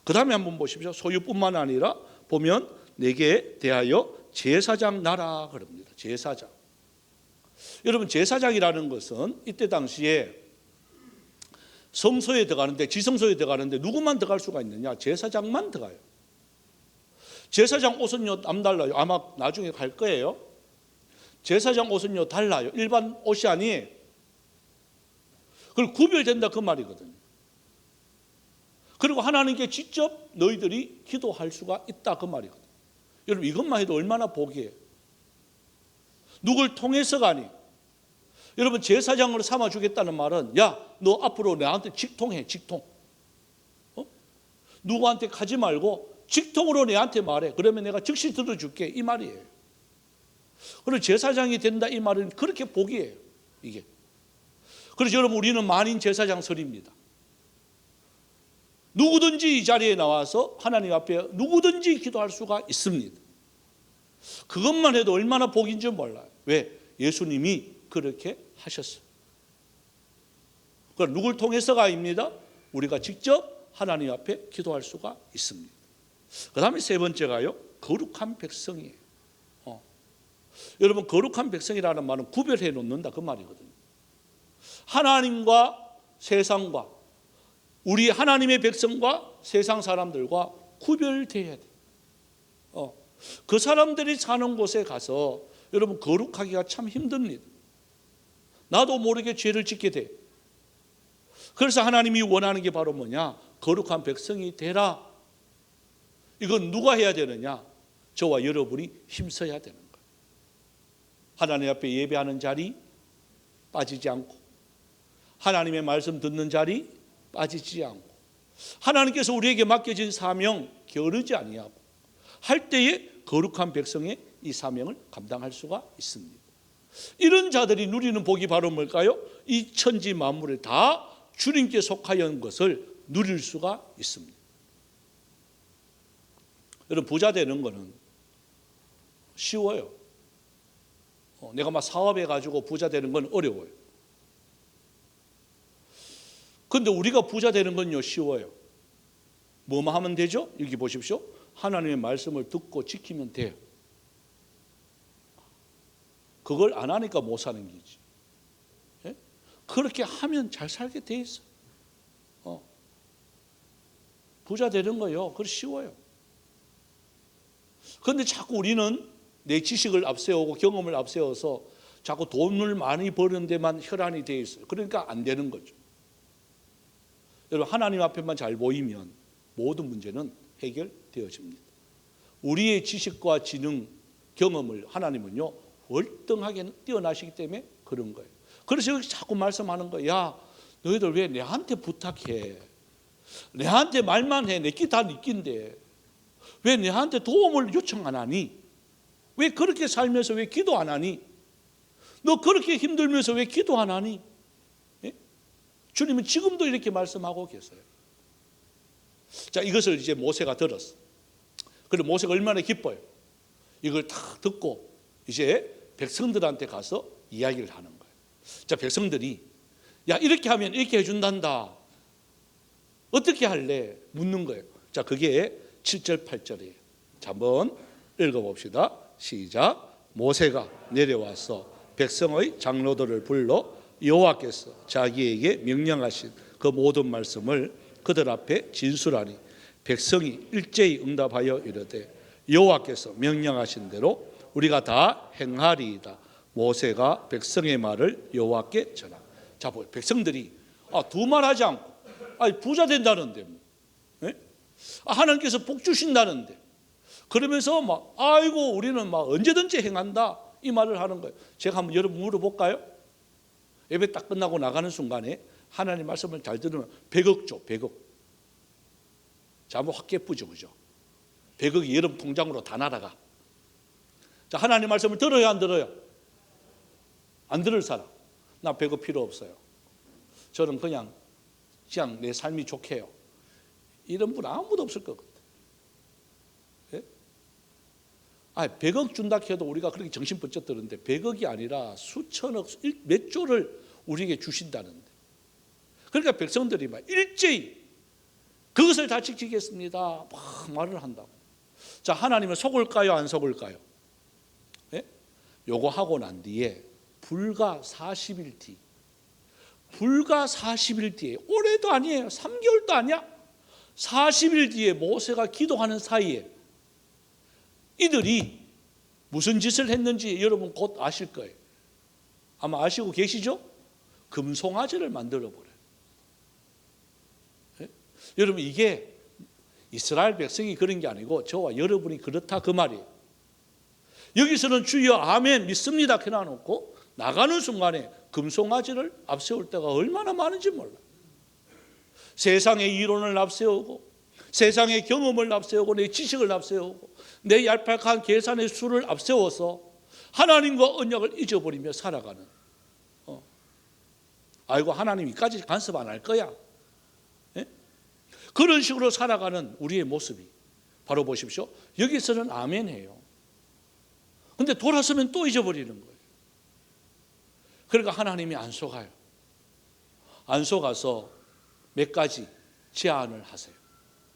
그 다음에 한번 보십시오. 소유뿐만 아니라 보면 내게 대하여 제사장 나라 그럽니다. 제사장. 여러분, 제사장이라는 것은 이때 당시에 성소에 들어가는데, 지성소에 들어가는데 누구만 들어갈 수가 있느냐? 제사장만 들어가요. 제사장 옷은요 남달라요. 아마 나중에 갈 거예요. 제사장 옷은요 달라요. 일반 옷이 아니에요. 그걸 구별된다 그 말이거든요. 그리고 하나님께 직접 너희들이 기도할 수가 있다 그 말이거든요. 여러분 이것만 해도 얼마나 복이에요. 누굴 통해서가 아니에요. 여러분 제사장으로 삼아주겠다는 말은 야, 너 앞으로 나한테 직통해, 직통. 누구한테 가지 말고 직통으로 내한테 말해. 그러면 내가 즉시 들어줄게 이 말이에요. 그리고 제사장이 된다 이 말은 그렇게 복이에요. 이게. 그래서 여러분 우리는 만인 제사장 설입니다. 누구든지 이 자리에 나와서 하나님 앞에 누구든지 기도할 수가 있습니다. 그것만 해도 얼마나 복인지 몰라요. 왜? 예수님이 그렇게 하셨어요. 그럼 누굴 통해서가 아닙니다. 우리가 직접 하나님 앞에 기도할 수가 있습니다. 그 다음에 세 번째가요, 거룩한 백성이에요. 여러분 거룩한 백성이라는 말은 구별해 놓는다 그 말이거든요. 하나님과 세상과 우리 하나님의 백성과 세상 사람들과 구별돼야 돼요. 그 사람들이 사는 곳에 가서 여러분 거룩하기가 참 힘듭니다. 나도 모르게 죄를 짓게 돼. 그래서 하나님이 원하는 게 바로 뭐냐? 거룩한 백성이 되라. 이건 누가 해야 되느냐? 저와 여러분이 힘써야 되는 거예요. 하나님 앞에 예배하는 자리 빠지지 않고, 하나님의 말씀 듣는 자리 빠지지 않고, 하나님께서 우리에게 맡겨진 사명 게으르지 아니하고 할 때에 거룩한 백성의 이 사명을 감당할 수가 있습니다. 이런 자들이 누리는 복이 바로 뭘까요? 이 천지 만물에 다 주님께 속하여 있는 것을 누릴 수가 있습니다. 여러분 부자 되는 거는 쉬워요. 내가 막 사업해 가지고 부자 되는 건 어려워요. 그런데 우리가 부자 되는 건요 쉬워요. 뭐만 하면 되죠? 여기 보십시오. 하나님의 말씀을 듣고 지키면 돼요. 그걸 안 하니까 못 사는 거지. 예? 그렇게 하면 잘 살게 돼 있어. 부자 되는 거요. 그거 쉬워요. 그런데 자꾸 우리는 내 지식을 앞세우고 경험을 앞세워서 자꾸 돈을 많이 버는 데만 혈안이 돼 있어요. 그러니까 안 되는 거죠. 여러분 하나님 앞에만 잘 보이면 모든 문제는 해결되어집니다. 우리의 지식과 지능, 경험을 하나님은요 월등하게 뛰어나시기 때문에 그런 거예요. 그래서 여기 자꾸 말씀하는 거예요. 야, 너희들 왜 내한테 부탁해? 내한테 말만 해. 내끼 다 니낀데 왜 내한테 도움을 요청 안 하니? 왜 그렇게 살면서 왜 기도 안 하니? 너 그렇게 힘들면서 왜 기도 안 하니? 예? 주님은 지금도 이렇게 말씀하고 계세요. 자, 이것을 이제 모세가 들었어. 그리고 모세가 얼마나 기뻐요. 이걸 다 듣고 이제 백성들한테 가서 이야기를 하는 거예요. 자, 백성들이 야 이렇게 하면 이렇게 해준단다. 어떻게 할래? 묻는 거예요. 자, 그게 7절 8절이에요. 자, 한번 읽어봅시다. 시작. 모세가 내려와서 백성의 장로들을 불러 여호와께서 자기에게 명령하신 그 모든 말씀을 그들 앞에 진술하니 백성이 일제히 응답하여 이르되 여호와께서 명령하신 대로 우리가 다 행하리이다. 모세가 백성의 말을 여호와께 전하. 자, 백성들이 두말하지 않고 부자 된다는데 뭐. 하나님께서 복 주신다는데 그러면서 막 아이고 우리는 막 언제든지 행한다 이 말을 하는 거예요. 제가 한번 여러분 물어볼까요? 예배 딱 끝나고 나가는 순간에 하나님 말씀을 잘 들으면 100억 줘. 100억. 자, 한번 확 깨쁘죠, 그죠? 100억이 여러분 통장으로 다 날아가. 자, 하나님 말씀을 들어요, 안 들어요? 안 들을 사람. 나 100억 필요 없어요. 저는 그냥 내 삶이 좋게요. 이런 분 아무도 없을 것 같아요. 예? 100억 준다 해도 우리가 그렇게 정신 번쩍 드는데 100억이 아니라 수천억, 몇 조를 우리에게 주신다는데. 그러니까 백성들이 막 일제히 그것을 다 지키겠습니다. 막 말을 한다고. 자, 하나님은 속을까요, 안 속을까요? 예? 요거 하고 난 뒤에 불과 40일 뒤, 불과 40일 뒤에, 올해도 아니에요. 3개월도 아니야. 40일 뒤에 모세가 기도하는 사이에 이들이 무슨 짓을 했는지 여러분 곧 아실 거예요. 아마 아시고 계시죠? 금송아지를 만들어 버려요. 예? 여러분 이게 이스라엘 백성이 그런 게 아니고 저와 여러분이 그렇다 그 말이에요. 여기서는 주여 아멘 믿습니다 해놔놓고 나가는 순간에 금송아지를 앞세울 때가 얼마나 많은지 몰라요. 세상의 이론을 앞세우고 세상의 경험을 앞세우고 내 지식을 앞세우고 내 얄팍한 계산의 수를 앞세워서 하나님과 언약을 잊어버리며 살아가는 아이고 하나님이까지 간섭 안 할 거야. 예? 그런 식으로 살아가는 우리의 모습이 바로 보십시오. 여기서는 아멘 해요. 근데 돌아서면 또 잊어버리는 거예요. 그러니까 하나님이 안 속아요. 안 속아서 몇 가지 제안을 하세요.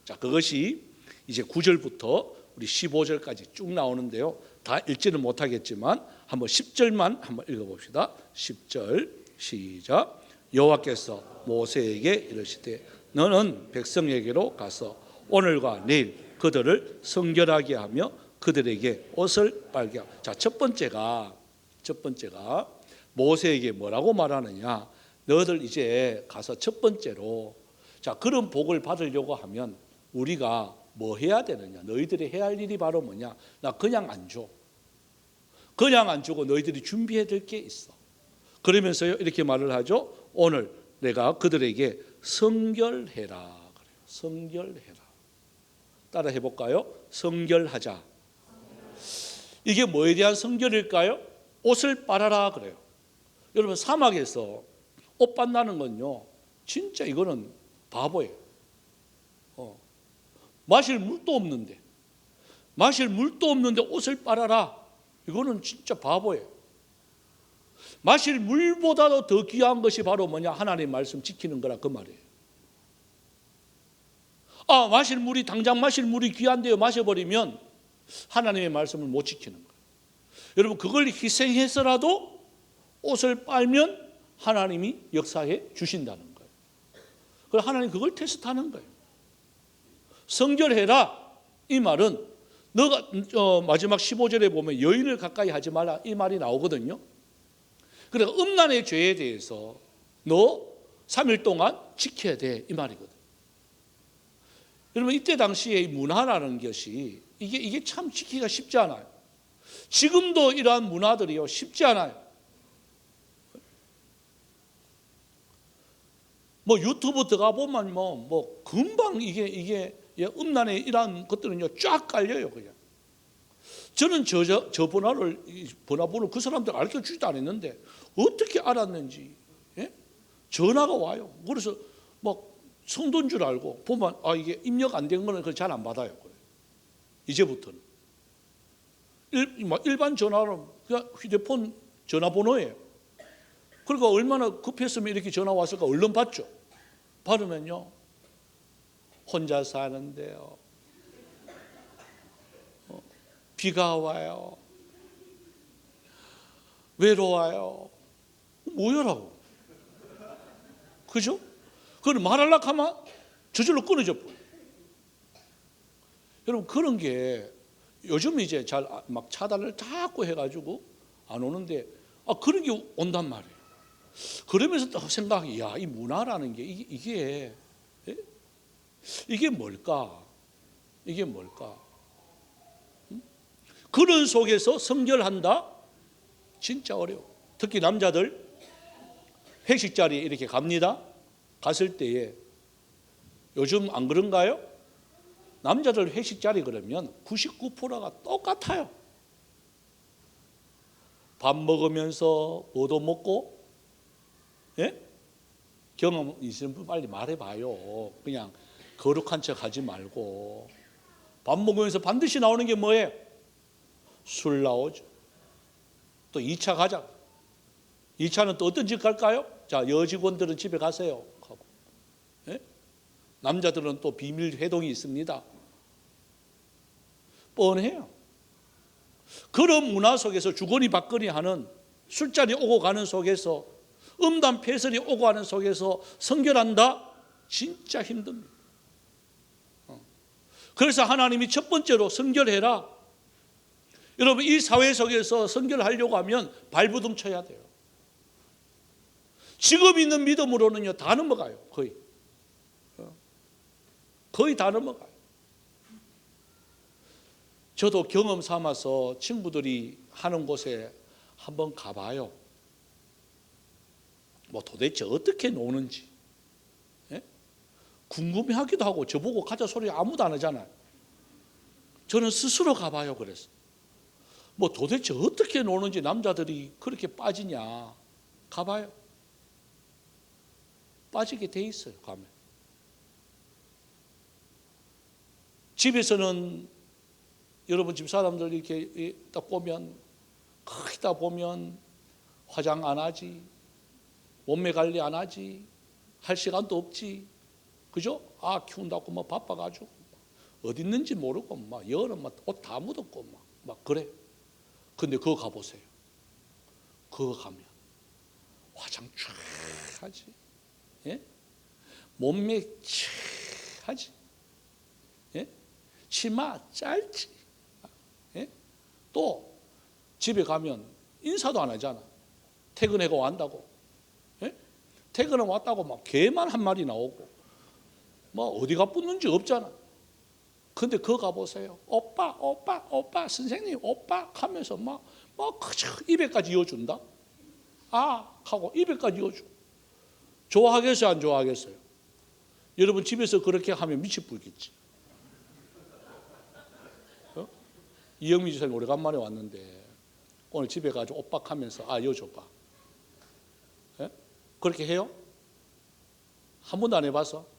자, 그것이 이제 9절부터 우리 15절까지 쭉 나오는데요. 다 읽지는 못하겠지만 한번 10절만 한번 읽어봅시다. 10절 시작. 여호와께서 모세에게 이르시되 너는 백성에게로 가서 오늘과 내일 그들을 성결하게 하며 그들에게 옷을 빨게 하고. 자, 첫 번째가 모세에게 뭐라고 말하느냐. 너희들 이제 가서 첫 번째로 자 그런 복을 받으려고 하면 우리가 뭐 해야 되느냐. 너희들이 해야 할 일이 바로 뭐냐. 나 그냥 안 줘. 그냥 안 주고 너희들이 준비해야 될 게 있어. 그러면서요 이렇게 말을 하죠. 오늘 내가 그들에게 성결해라 그래요. 성결해라. 따라 해볼까요? 성결하자. 이게 뭐에 대한 성결일까요? 옷을 빨아라 그래요. 여러분 사막에서 옷 빨다는 건요 진짜 이거는 바보예요. 마실 물도 없는데 옷을 빨아라. 이거는 진짜 바보예요. 마실 물보다도 더 귀한 것이 바로 뭐냐? 하나님의 말씀 지키는 거라 그 말이에요. 아, 당장 마실 물이 귀한데요. 마셔버리면 하나님의 말씀을 못 지키는 거예요. 여러분 그걸 희생해서라도 옷을 빨면 하나님이 역사해 주신다는 거예요. 그래서 하나님 그걸 테스트하는 거예요. 성결해라. 이 말은 너가 마지막 15절에 보면 여인을 가까이 하지 말라 이 말이 나오거든요. 그러니까 음란의 죄에 대해서 너 3일 동안 지켜야 돼 이 말이거든. 여러분 이때 당시의 문화라는 것이 이게 참 지키기가 쉽지 않아요. 지금도 이러한 문화들이요 쉽지 않아요. 뭐 유튜브 들어가 보면 뭐 금방 이게 음란의 이러한 것들은요 쫙 깔려요 그냥. 저는 저 번호를 그 사람들 가르쳐 주지도 않았는데 어떻게 알았는지 전화가 와요. 그래서 막 성도인 줄 알고 보면 이게 입력 안 된 거는 잘 안 받아요. 이제부터는 일반 전화로 그냥 휴대폰 전화번호예요. 그러니까 얼마나 급했으면 이렇게 전화 왔을까 얼른 받죠. 받으면요 혼자 사는데요 비가 와요 외로워요 뭐여라고 그죠? 그걸 말하려고 하면 저절로 끊어져 버려요. 여러분 그런 게 요즘 이제 잘 막 차단을 자꾸 해가지고 안 오는데 그런 게 온단 말이에요. 그러면서 또 생각이 이 문화라는 게 이게 뭘까? 이게 뭘까? 그런 속에서 성결한다? 진짜 어려워. 특히 남자들 회식 자리에 이렇게 갑니다. 갔을 때에 요즘 안 그런가요? 남자들 회식 자리 그러면 99%가 똑같아요. 밥 먹으면서 뭐도 먹고 경험 있으면 분 빨리 말해봐요. 그냥 거룩한 척 하지 말고. 밥 먹으면서 반드시 나오는 게 뭐예요? 술 나오죠. 또 2차 가자. 2차는 또 어떤 집 갈까요? 자, 여직원들은 집에 가세요 하고. 남자들은 또 비밀 회동이 있습니다. 뻔해요. 그런 문화 속에서 주거니 받거니 하는 술자리 오고 가는 속에서 음담 패설이 오고 가는 속에서 성결한다? 진짜 힘듭니다. 그래서 하나님이 첫 번째로 성결해라. 여러분 이 사회 속에서 성결하려고 하면 발부둥 쳐야 돼요. 지금 있는 믿음으로는요 다 넘어가요 거의. 거의 다 넘어가요. 저도 경험 삼아서 친구들이 하는 곳에 한번 가봐요. 뭐 도대체 어떻게 노는지 궁금해하기도 하고, 저보고 가자 소리 아무도 안 하잖아요. 저는 스스로 가봐요. 그래서 뭐 도대체 어떻게 노는지 남자들이 그렇게 빠지냐, 가봐요. 빠지게 돼 있어요. 가면 집에서는 여러분 집 사람들 이렇게 딱 보면, 크다 보면 화장 안 하지, 몸매 관리 안 하지, 할 시간도 없지, 그죠? 아 키운다고 뭐 바빠가지고 어디 있는지 모르고 막 여름 막 옷 다 묻었고 막 그래. 근데 그거 가보세요. 그거 가면 화장 쫙 하지, 예? 몸매 쫙 하지, 예? 치마 짧지, 예? 또 집에 가면 인사도 안 하잖아. 퇴근해가 왔다고, 예? 퇴근해 왔다고 막 개만 한 마리 나오고, 뭐 어디가 붙는지 없잖아. 근데 그거 가보세요. 오빠, 오빠, 오빠, 선생님, 오빠 하면서 막 그저 입에까지 이어준다. 아 하고 입에까지 이어줘. 좋아하겠어요, 안 좋아하겠어요? 여러분 집에서 그렇게 하면 미치 불겠지. 이영미 지사님 오래간만에 왔는데 오늘 집에 가서 오빡하면서 아 여줘봐. 예? 그렇게 해요? 한 번도 안 해봐서?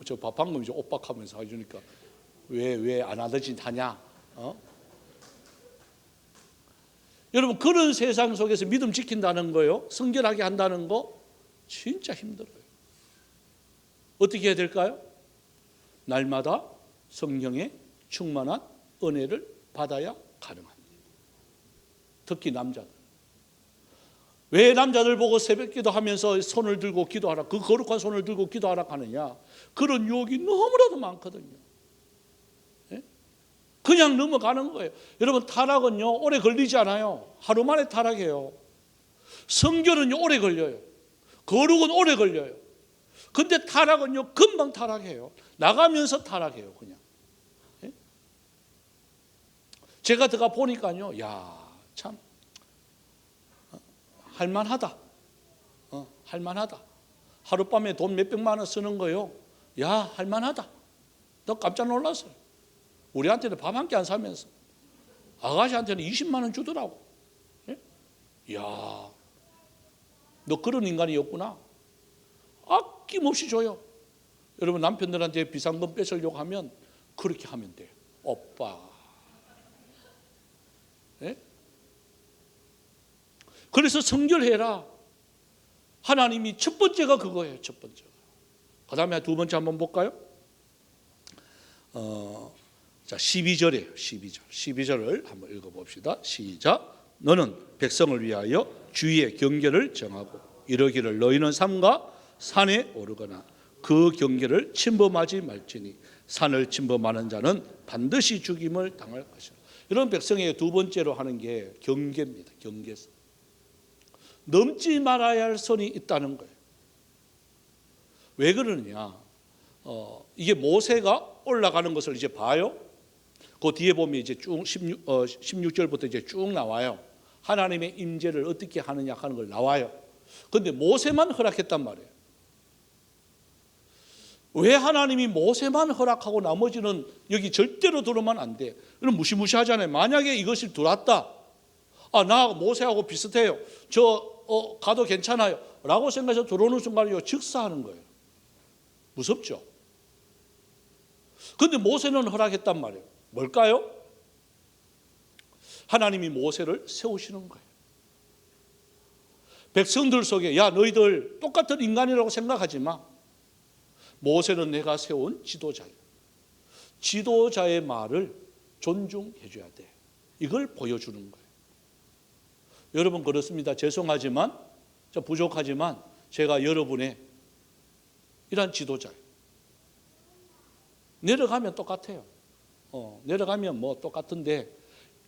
저 방금 이제 오빡하면서 해주니까 왜 안 하든지 하냐? 여러분 그런 세상 속에서 믿음 지킨다는 거요, 성결하게 한다는 거 진짜 힘들어요. 어떻게 해야 될까요? 날마다 성령의 충만한 은혜를 받아야 가능합니다. 특히 남자들. 왜 남자들 보고 새벽 기도하면서 손을 들고 기도하라, 그 거룩한 손을 들고 기도하라 하느냐? 그런 유혹이 너무나도 많거든요. 예? 그냥 넘어가는 거예요. 여러분 타락은요 오래 걸리지 않아요. 하루 만에 타락해요. 성결은요 오래 걸려요. 거룩은 오래 걸려요. 근데 타락은요 금방 타락해요. 나가면서 타락해요. 그냥. 예? 제가 들어가 보니까요, 야 참 할만하다. 할만하다. 하룻밤에 돈 몇백만 원 쓰는 거요, 야 할만하다. 너 깜짝 놀랐어요. 우리한테는 밥 한 끼 안 사면서 아가씨한테는 20만 원 주더라고. 예? 야, 너 그런 인간이었구나. 아낌없이 줘요. 여러분 남편들한테 비상금 뺏으려고 하면 그렇게 하면 돼요. 오빠. 예? 그래서 성결해라. 하나님이 첫 번째가 그거예요. 첫 번째가. 그 다음에 두 번째 한번 볼까요? 자 12절이에요. 12절을 한번 읽어봅시다. 시작. 너는 백성을 위하여 주의 경계를 정하고 이러기를 너희는 삼가 산에 오르거나 그 경계를 침범하지 말지니 산을 침범하는 자는 반드시 죽임을 당할 것이라. 이런 백성에게 두 번째로 하는 게 경계입니다. 경계선. 넘지 말아야 할 선이 있다는 거예요. 왜 그러느냐? 이게 모세가 올라가는 것을 이제 봐요. 그 뒤에 보면 이제 쭉 16절부터 이제 쭉 나와요. 하나님의 임재를 어떻게 하느냐 하는 걸 나와요. 그런데 모세만 허락했단 말이에요. 왜 하나님이 모세만 허락하고 나머지는 여기 절대로 들어오면 안 돼? 이런 무시무시하잖아요. 만약에 이것이 들어왔다. 아, 나 모세하고 비슷해요. 가도 괜찮아요. 라고 생각해서 들어오는 순간에 즉사하는 거예요. 무섭죠? 그런데 모세는 허락했단 말이에요. 뭘까요? 하나님이 모세를 세우시는 거예요. 백성들 속에 야 너희들 똑같은 인간이라고 생각하지 마. 모세는 내가 세운 지도자예요. 지도자의 말을 존중해 줘야 돼. 이걸 보여주는 거예요. 여러분 그렇습니다. 죄송하지만 부족하지만 제가 여러분의 이런 지도자예요. 내려가면 똑같아요. 내려가면 뭐 똑같은데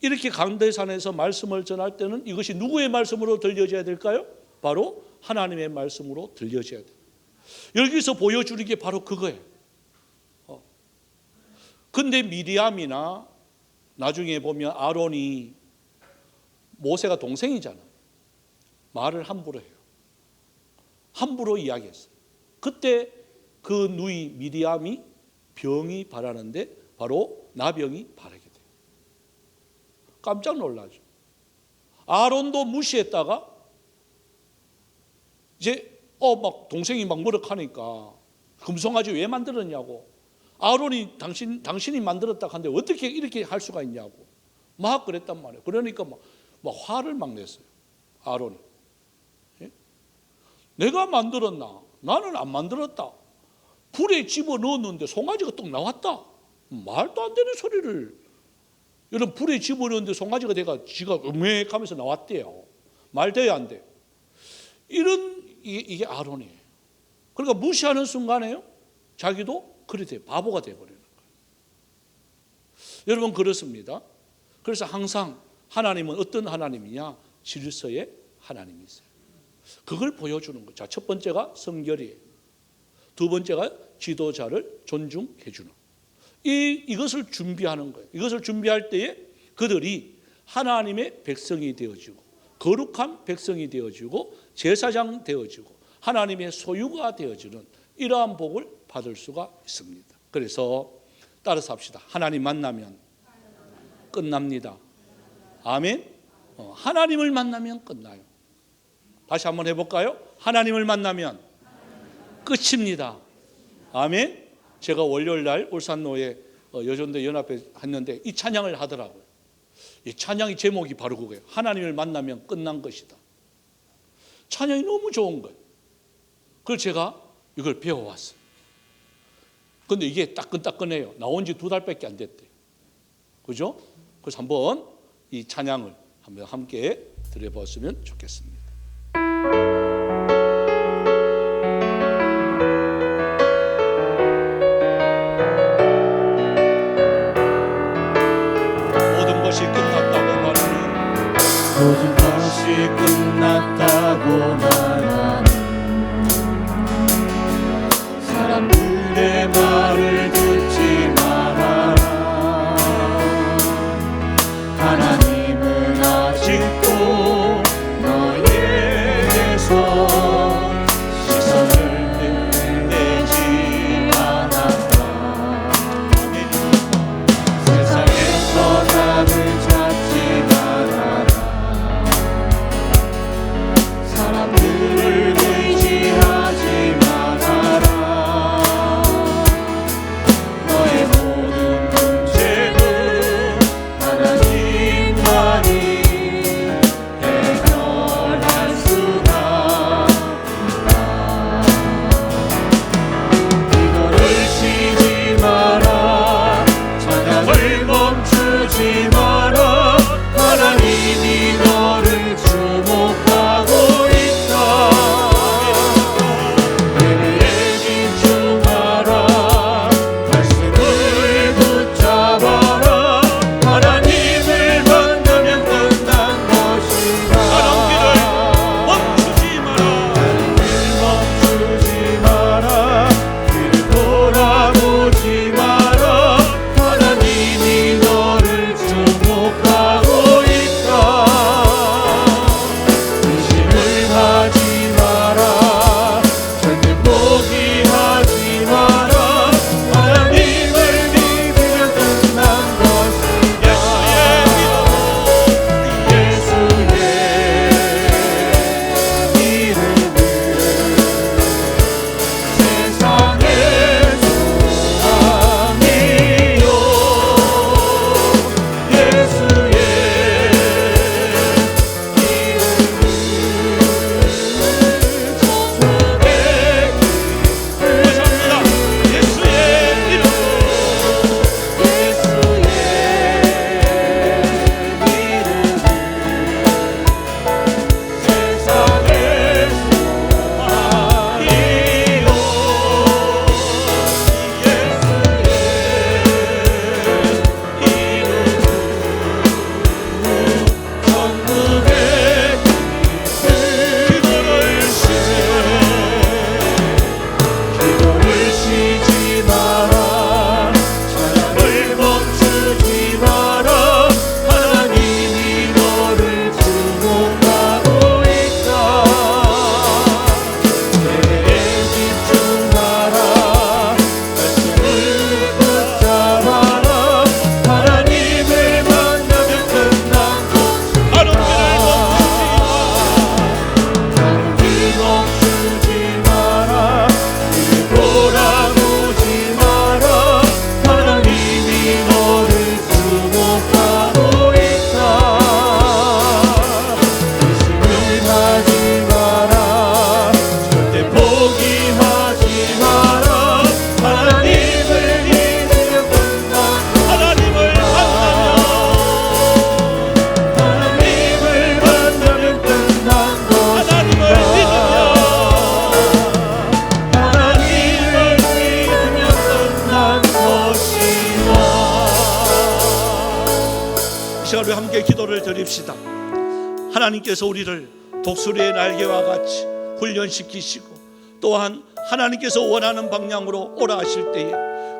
이렇게 강대산에서 말씀을 전할 때는 이것이 누구의 말씀으로 들려져야 될까요? 바로 하나님의 말씀으로 들려져야 돼요. 여기서 보여주는 게 바로 그거예요. 근데 미리암이나 나중에 보면 아론이 모세가 동생이잖아. 말을 함부로 해요. 함부로 이야기했어요. 그때 그 누이 미리암이 병이 발하는데 바로 나병이 발하게 돼요. 깜짝 놀라죠. 아론도 무시했다가 이제 막 동생이 막 뭐라하니까 금송아지 왜 만들었냐고. 아론이 당신이 만들었다 하는데 어떻게 이렇게 할 수가 있냐고 막 그랬단 말이에요. 그러니까 막 화를 막 냈어요. 아론이. 예? 내가 만들었나? 나는 안 만들었다. 불에 집어넣었는데 송아지가 뚝 나왔다. 말도 안 되는 소리를. 여러분, 불에 집어넣었는데 송아지가 내가 지가 음획하면서 나왔대요. 말 돼야 안 돼. 이게 아론이에요. 그러니까 무시하는 순간에요, 자기도 그래 돼요. 바보가 되어버리는 거예요. 여러분, 그렇습니다. 그래서 항상 하나님은 어떤 하나님이냐? 질서의 하나님이세요. 그걸 보여주는 거예요. 자, 첫 번째가 성결이에요. 두 번째가 지도자를 존중해 주는. 이것을 준비하는 거예요. 이것을 준비할 때에 그들이 하나님의 백성이 되어지고 거룩한 백성이 되어지고 제사장 되어지고 하나님의 소유가 되어지는 이러한 복을 받을 수가 있습니다. 그래서 따라서 합시다. 하나님 만나면 끝납니다. 아멘. 하나님을 만나면 끝나요. 다시 한번 해볼까요? 하나님을 만나면 끝입니다. 아멘. 제가 월요일 날 울산노회 여전대 연합회 했는데 이 찬양을 하더라고요. 이 찬양의 제목이 바로 그거예요. 하나님을 만나면 끝난 것이다. 찬양이 너무 좋은 거예요. 그래서 제가 이걸 배워왔어요. 근데 이게 따끈따끈해요. 나온 지 2달밖에 안 됐대요. 그죠? 그래서 한번 이 찬양을 한번 함께 들어봤으면 좋겠습니다. 모든 것이 끝났다고 말하는 모든 것이 끝났다고 말하는 사람들의 말을 듣지 말아라. 하나님은 아직도 너에게서 시선을 끝내지 않았다. 세상에서 답을 찾지 말아라. 시간 우리 함께 기도를 드립시다. 하나님께서 우리를 독수리의 날개와 같이 훈련시키시고 또한 하나님께서 원하는 방향으로 오라 하실 때에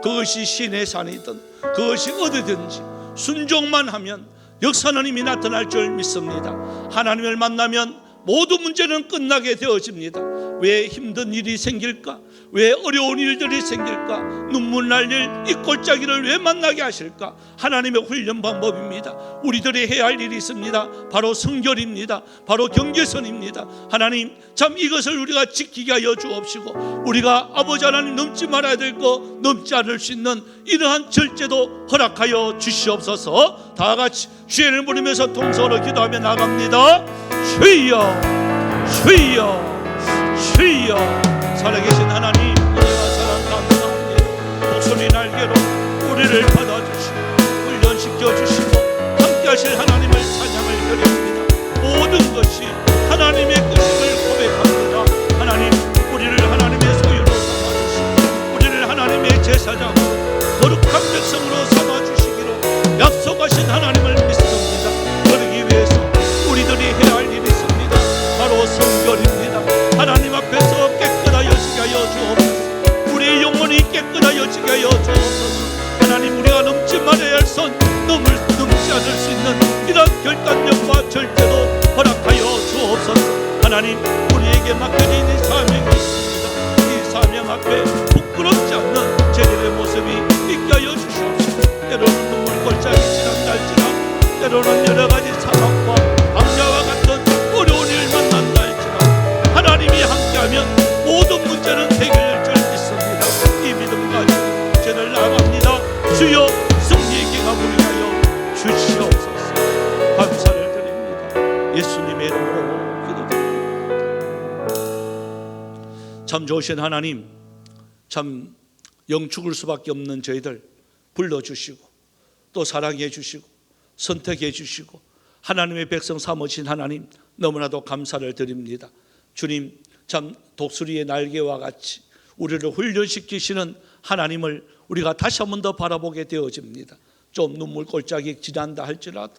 그것이 시내 산이든 그것이 어디든지 순종만 하면 역사는 이미 나타날 줄 믿습니다. 하나님을 만나면 모든 문제는 끝나게 되어집니다. 왜 힘든 일이 생길까? 왜 어려운 일들이 생길까? 눈물 날 일, 이 골짜기를 왜 만나게 하실까? 하나님의 훈련 방법입니다. 우리들이 해야 할 일이 있습니다. 바로 성결입니다. 바로 경계선입니다. 하나님 참 이것을 우리가 지키게 하여 주옵시고 우리가 아버지 하나님 넘지 말아야 될 거 넘지 않을 수 있는 이러한 절제도 허락하여 주시옵소서. 다 같이 주의를 부르면서 통성으로 기도하며 나갑니다. 주여 주여 주여. 살아계신 하나님 은혜와 사랑 감사합니다. 독수리 날개로 우리를 받아주시고 훈련시켜 주시고 함께 하실 하나님을 찬양을 드립니다. 모든 것이 하나님의 것임을 고백합니다. 하나님 우리를 하나님의 소유로 삼아주시고 우리를 하나님의 제사장으로 거룩한 백성으로 삼아주시기로 약속하신 하나님을 믿습니다. 그러기 위해서 우리들이 해야 할 일이 있습니다. 바로 성결입니다. 하나님 앞에서 깨끗하여지게 하여 주옵소서. 우리의 영혼이 깨끗하여지게 하여 주옵소서. 하나님 우리가 넘지 말아야 할 선 넘지 않을 수 있는 이런 결단력과 절제도 허락하여 주옵소서. 하나님 우리에게 맡겨진 이 사명이 있습니다. 이 사명 앞에 부끄럽지 않는 제들의 모습이 있게 하여 주시옵소서. 때로는 눈물 골짜기 지난달지라 때로는 여러 가지 상황과 악야와 같은 어려운 일 만난다 할지라 하나님이 함께하면 모든 문제는 해결될 줄 믿습니다. 이 믿음 가지고 죄를 나갑니다. 주여 승리의 기가 부르게 하여 주시옵소서. 감사를 드립니다. 예수님의 이름으로 기도드립니다. 참 좋으신 하나님, 참 영 죽을 수밖에 없는 저희들 불러주시고 또 사랑해 주시고 선택해 주시고 하나님의 백성 삼으신 하나님 너무나도 감사를 드립니다. 주님 참 독수리의 날개와 같이 우리를 훈련시키시는 하나님을 우리가 다시 한 번 더 바라보게 되어집니다. 좀 눈물 골짜기 지난다 할지라도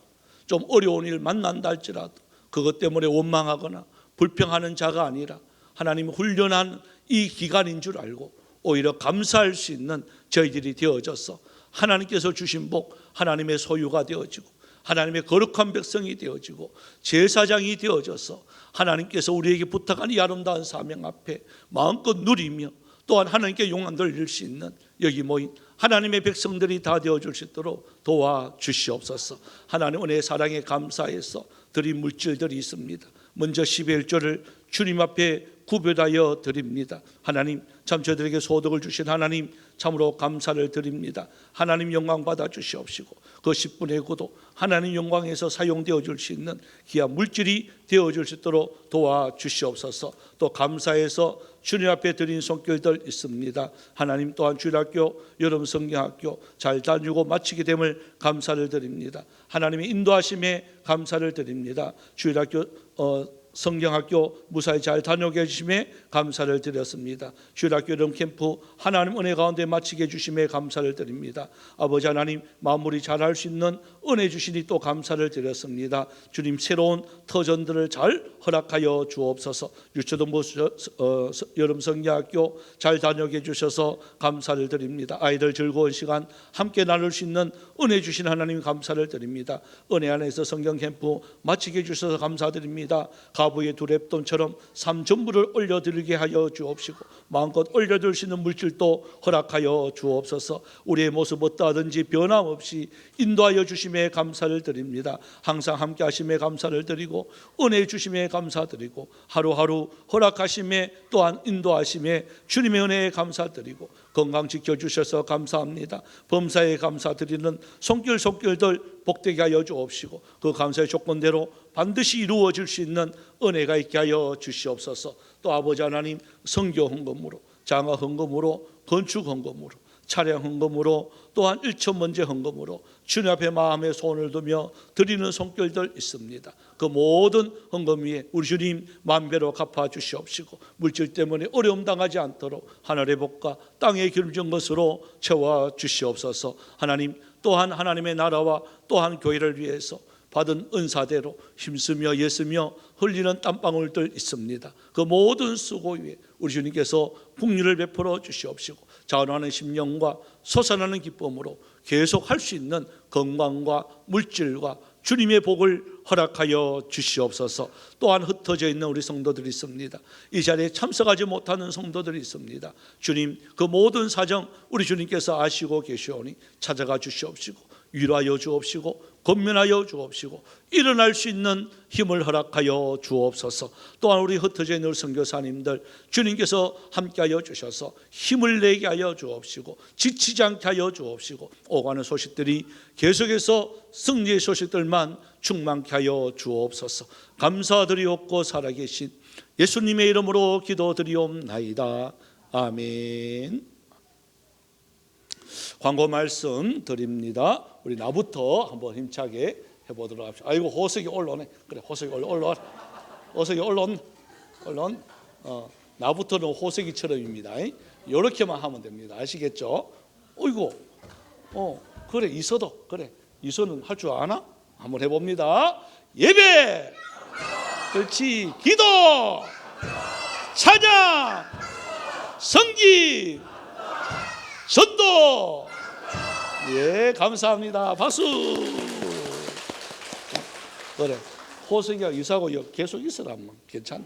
좀 어려운 일 만난다 할지라도 그것 때문에 원망하거나 불평하는 자가 아니라 하나님 훈련한 이 기간인 줄 알고 오히려 감사할 수 있는 저희들이 되어져서 하나님께서 주신 복 하나님의 소유가 되어지고 하나님의 거룩한 백성이 되어지고 제사장이 되어져서 하나님께서 우리에게 부탁한 이 아름다운 사명 앞에 마음껏 누리며 또한 하나님께 영광 돌릴 수 있는 여기 모인 하나님의 백성들이 다 되어줄 수 있도록 도와주시옵소서. 하나님 은혜의 사랑에 감사해서 드린 물질들이 있습니다. 먼저 11조를 주님 앞에 구별하여 드립니다. 하나님 참 저들에게 소득을 주신 하나님 참으로 감사를 드립니다. 하나님 영광 받아 주시옵시고 그 10분의 9도 하나님 영광에서 사용되어 줄 수 있는 귀한 물질이 되어 줄 수 있도록 도와주시옵소서. 또 감사해서 주님 앞에 드린 손길들 있습니다. 하나님 또한 주일학교 여름 성경학교 잘 다니고 마치게 됨을 감사를 드립니다. 하나님의 인도하심에 감사를 드립니다. 주일학교 성경학교 무사히 잘 다녀오게 해주심에 감사를 드렸습니다. 주일학교 여름 캠프 하나님 은혜 가운데 마치게 해주심에 감사를 드립니다. 아버지 하나님 마무리 잘할 수 있는 은혜 주시니 또 감사를 드렸습니다. 주님 새로운 터전들을 잘 허락하여 주옵소서. 유초등부 여름 성경학교 잘 다녀오게 해주셔서 감사를 드립니다. 아이들 즐거운 시간 함께 나눌 수 있는 은혜 주신 하나님 감사를 드립니다. 은혜 안에서 성경 캠프 마치게 해주셔서 감사드립니다. 가부의 두 랩돈처럼 삶 전부를 올려드리게 하여 주옵시고 마음껏 올려드릴 수 있는 물질도 허락하여 주옵소서. 우리의 모습 어떠하든지 변함없이 인도하여 주심에 감사를 드립니다. 항상 함께 하심에 감사를 드리고 은혜 주심에 감사드리고 하루하루 허락하심에 또한 인도하심에 주님의 은혜에 감사드리고 건강 지켜주셔서 감사합니다. 범사에 감사드리는 손길들 복되게 하여 주옵시고 그 감사의 조건대로 반드시 이루어질 수 있는 은혜가 있게 하여 주시옵소서. 또 아버지 하나님 성교 헌금으로 장화 헌금으로 건축 헌금으로 차량 헌금으로 또한 1천 번째 헌금으로 주님 앞에 마음의 소원을 두며 드리는 손길들 있습니다. 그 모든 헌금 위에 우리 주님 만배로 갚아 주시옵시고 물질 때문에 어려움 당하지 않도록 하늘의 복과 땅의 기름진 것으로 채워 주시옵소서. 하나님 또한 하나님의 나라와 또한 교회를 위해서 받은 은사대로 힘쓰며 애쓰며 흘리는 땀방울들 있습니다. 그 모든 수고 위에 우리 주님께서 풍류를 베풀어 주시옵시고 자원하는 심령과 솟아나는 기쁨으로 계속 할 수 있는 건강과 물질과 주님의 복을 허락하여 주시옵소서. 또한 흩어져 있는 우리 성도들이 있습니다. 이 자리에 참석하지 못하는 성도들이 있습니다. 주님 그 모든 사정 우리 주님께서 아시고 계시오니 찾아가 주시옵시고 위로하여 주옵시고 권면하여 주옵시고 일어날 수 있는 힘을 허락하여 주옵소서. 또한 우리 흩어져 있는 선교사님들 주님께서 함께하여 주셔서 힘을 내게 하여 주옵시고 지치지 않게 하여 주옵시고 오가는 소식들이 계속해서 승리의 소식들만 충만케 하여 주옵소서. 감사드리옵고 살아계신 예수님의 이름으로 기도드리옵나이다. 아멘. 광고 말씀 드립니다. 우리 나부터 한번 힘차게 해보도록 합시다. 아이고 호석이 올라오네. 그래 호석이 올라와. 호석이 올라온. 나부터는 호석이처럼입니다. 이렇게만 하면 됩니다. 아시겠죠? 어이구. 그래 이서도 그래 이서는 할 줄 아나? 한번 해봅니다. 예배. 그렇지. 기도. 찬양. 성기. 전도. 예, 감사합니다. 박수. 그래, 호석이가 이사고 계속 있으라면 괜찮아.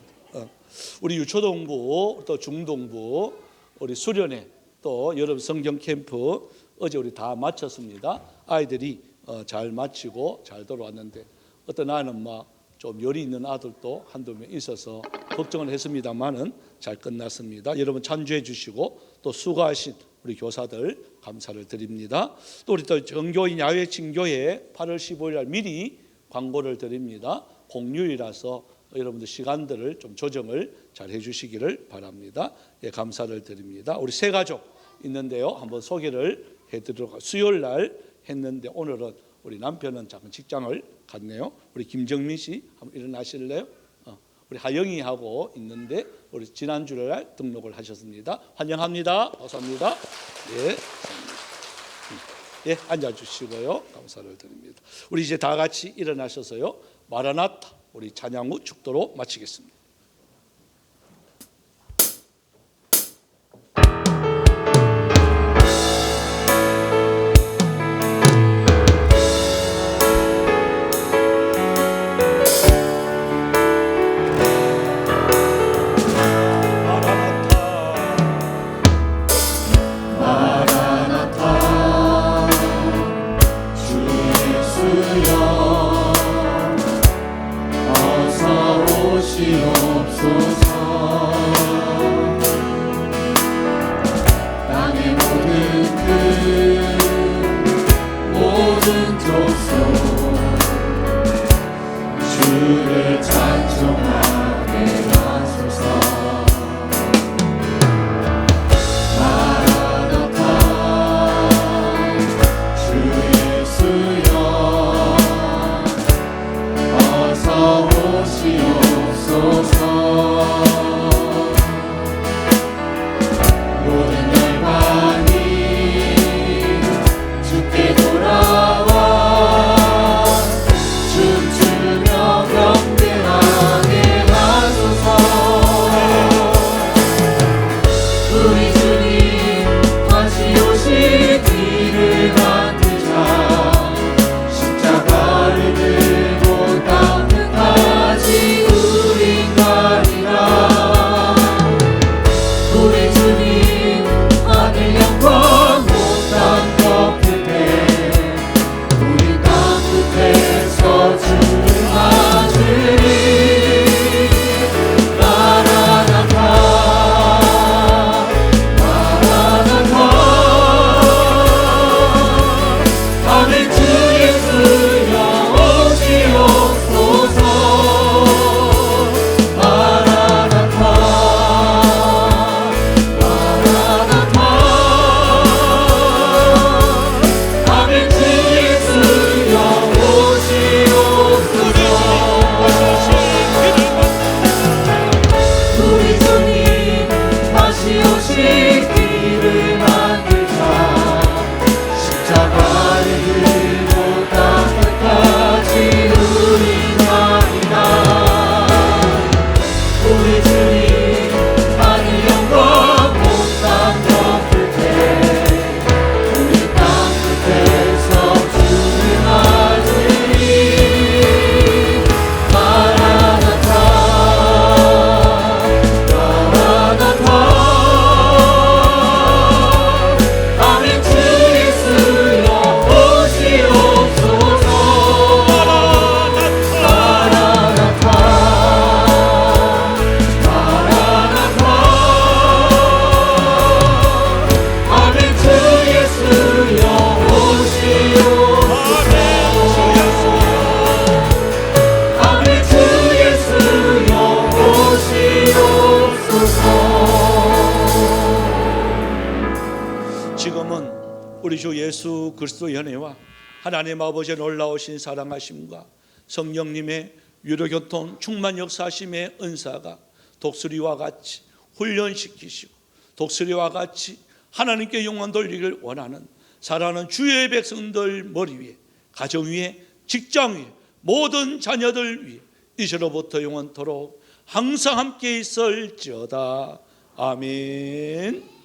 우리 유초동부 또 중동부 우리 수련회 또 여름 성경 캠프 어제 우리 다 마쳤습니다. 아이들이 잘 마치고 잘 돌아왔는데 어떤 아이는 막 좀 열이 있는 아들도 한두 명 있어서 걱정을 했습니다만은 잘 끝났습니다. 여러분 찬주해 주시고 또 수고하신 우리 교사들 감사를 드립니다. 또 우리 또 정교인 야외 친교회 8월 15일 날 미리 광고를 드립니다. 공휴일이라서 여러분들 시간들을 좀 조정을 잘 해주시기를 바랍니다. 예, 감사를 드립니다. 우리 세 가족 있는데요, 한번 소개를 해드리도록. 수요일 날 했는데 오늘은 우리 남편은 작은 직장을 갔네요. 우리 김정민 씨 한번 일어나실래요? 우리 하영이하고 있는데 우리 지난주에 날 등록을 하셨습니다. 환영합니다. 감사합니다. 예, 앉아주시고요. 감사를 드립니다. 우리 이제 다 같이 일어나셔서요, 마라나타 우리 찬양 후 축도로 마치겠습니다. 어서 오시오 예수 그리스도의 은혜와 하나님 아버지의 놀라우신 사랑하심과 성령님의 유료교통 충만 역사하심의 은사가 독수리와 같이 훈련시키시고 독수리와 같이 하나님께 영광 돌리기를 원하는 사랑하는 주의 백성들 머리 위에, 가정 위에, 직장 위에, 모든 자녀들 위에 이제로부터 영원토록 항상 함께 있을지어다. 아멘.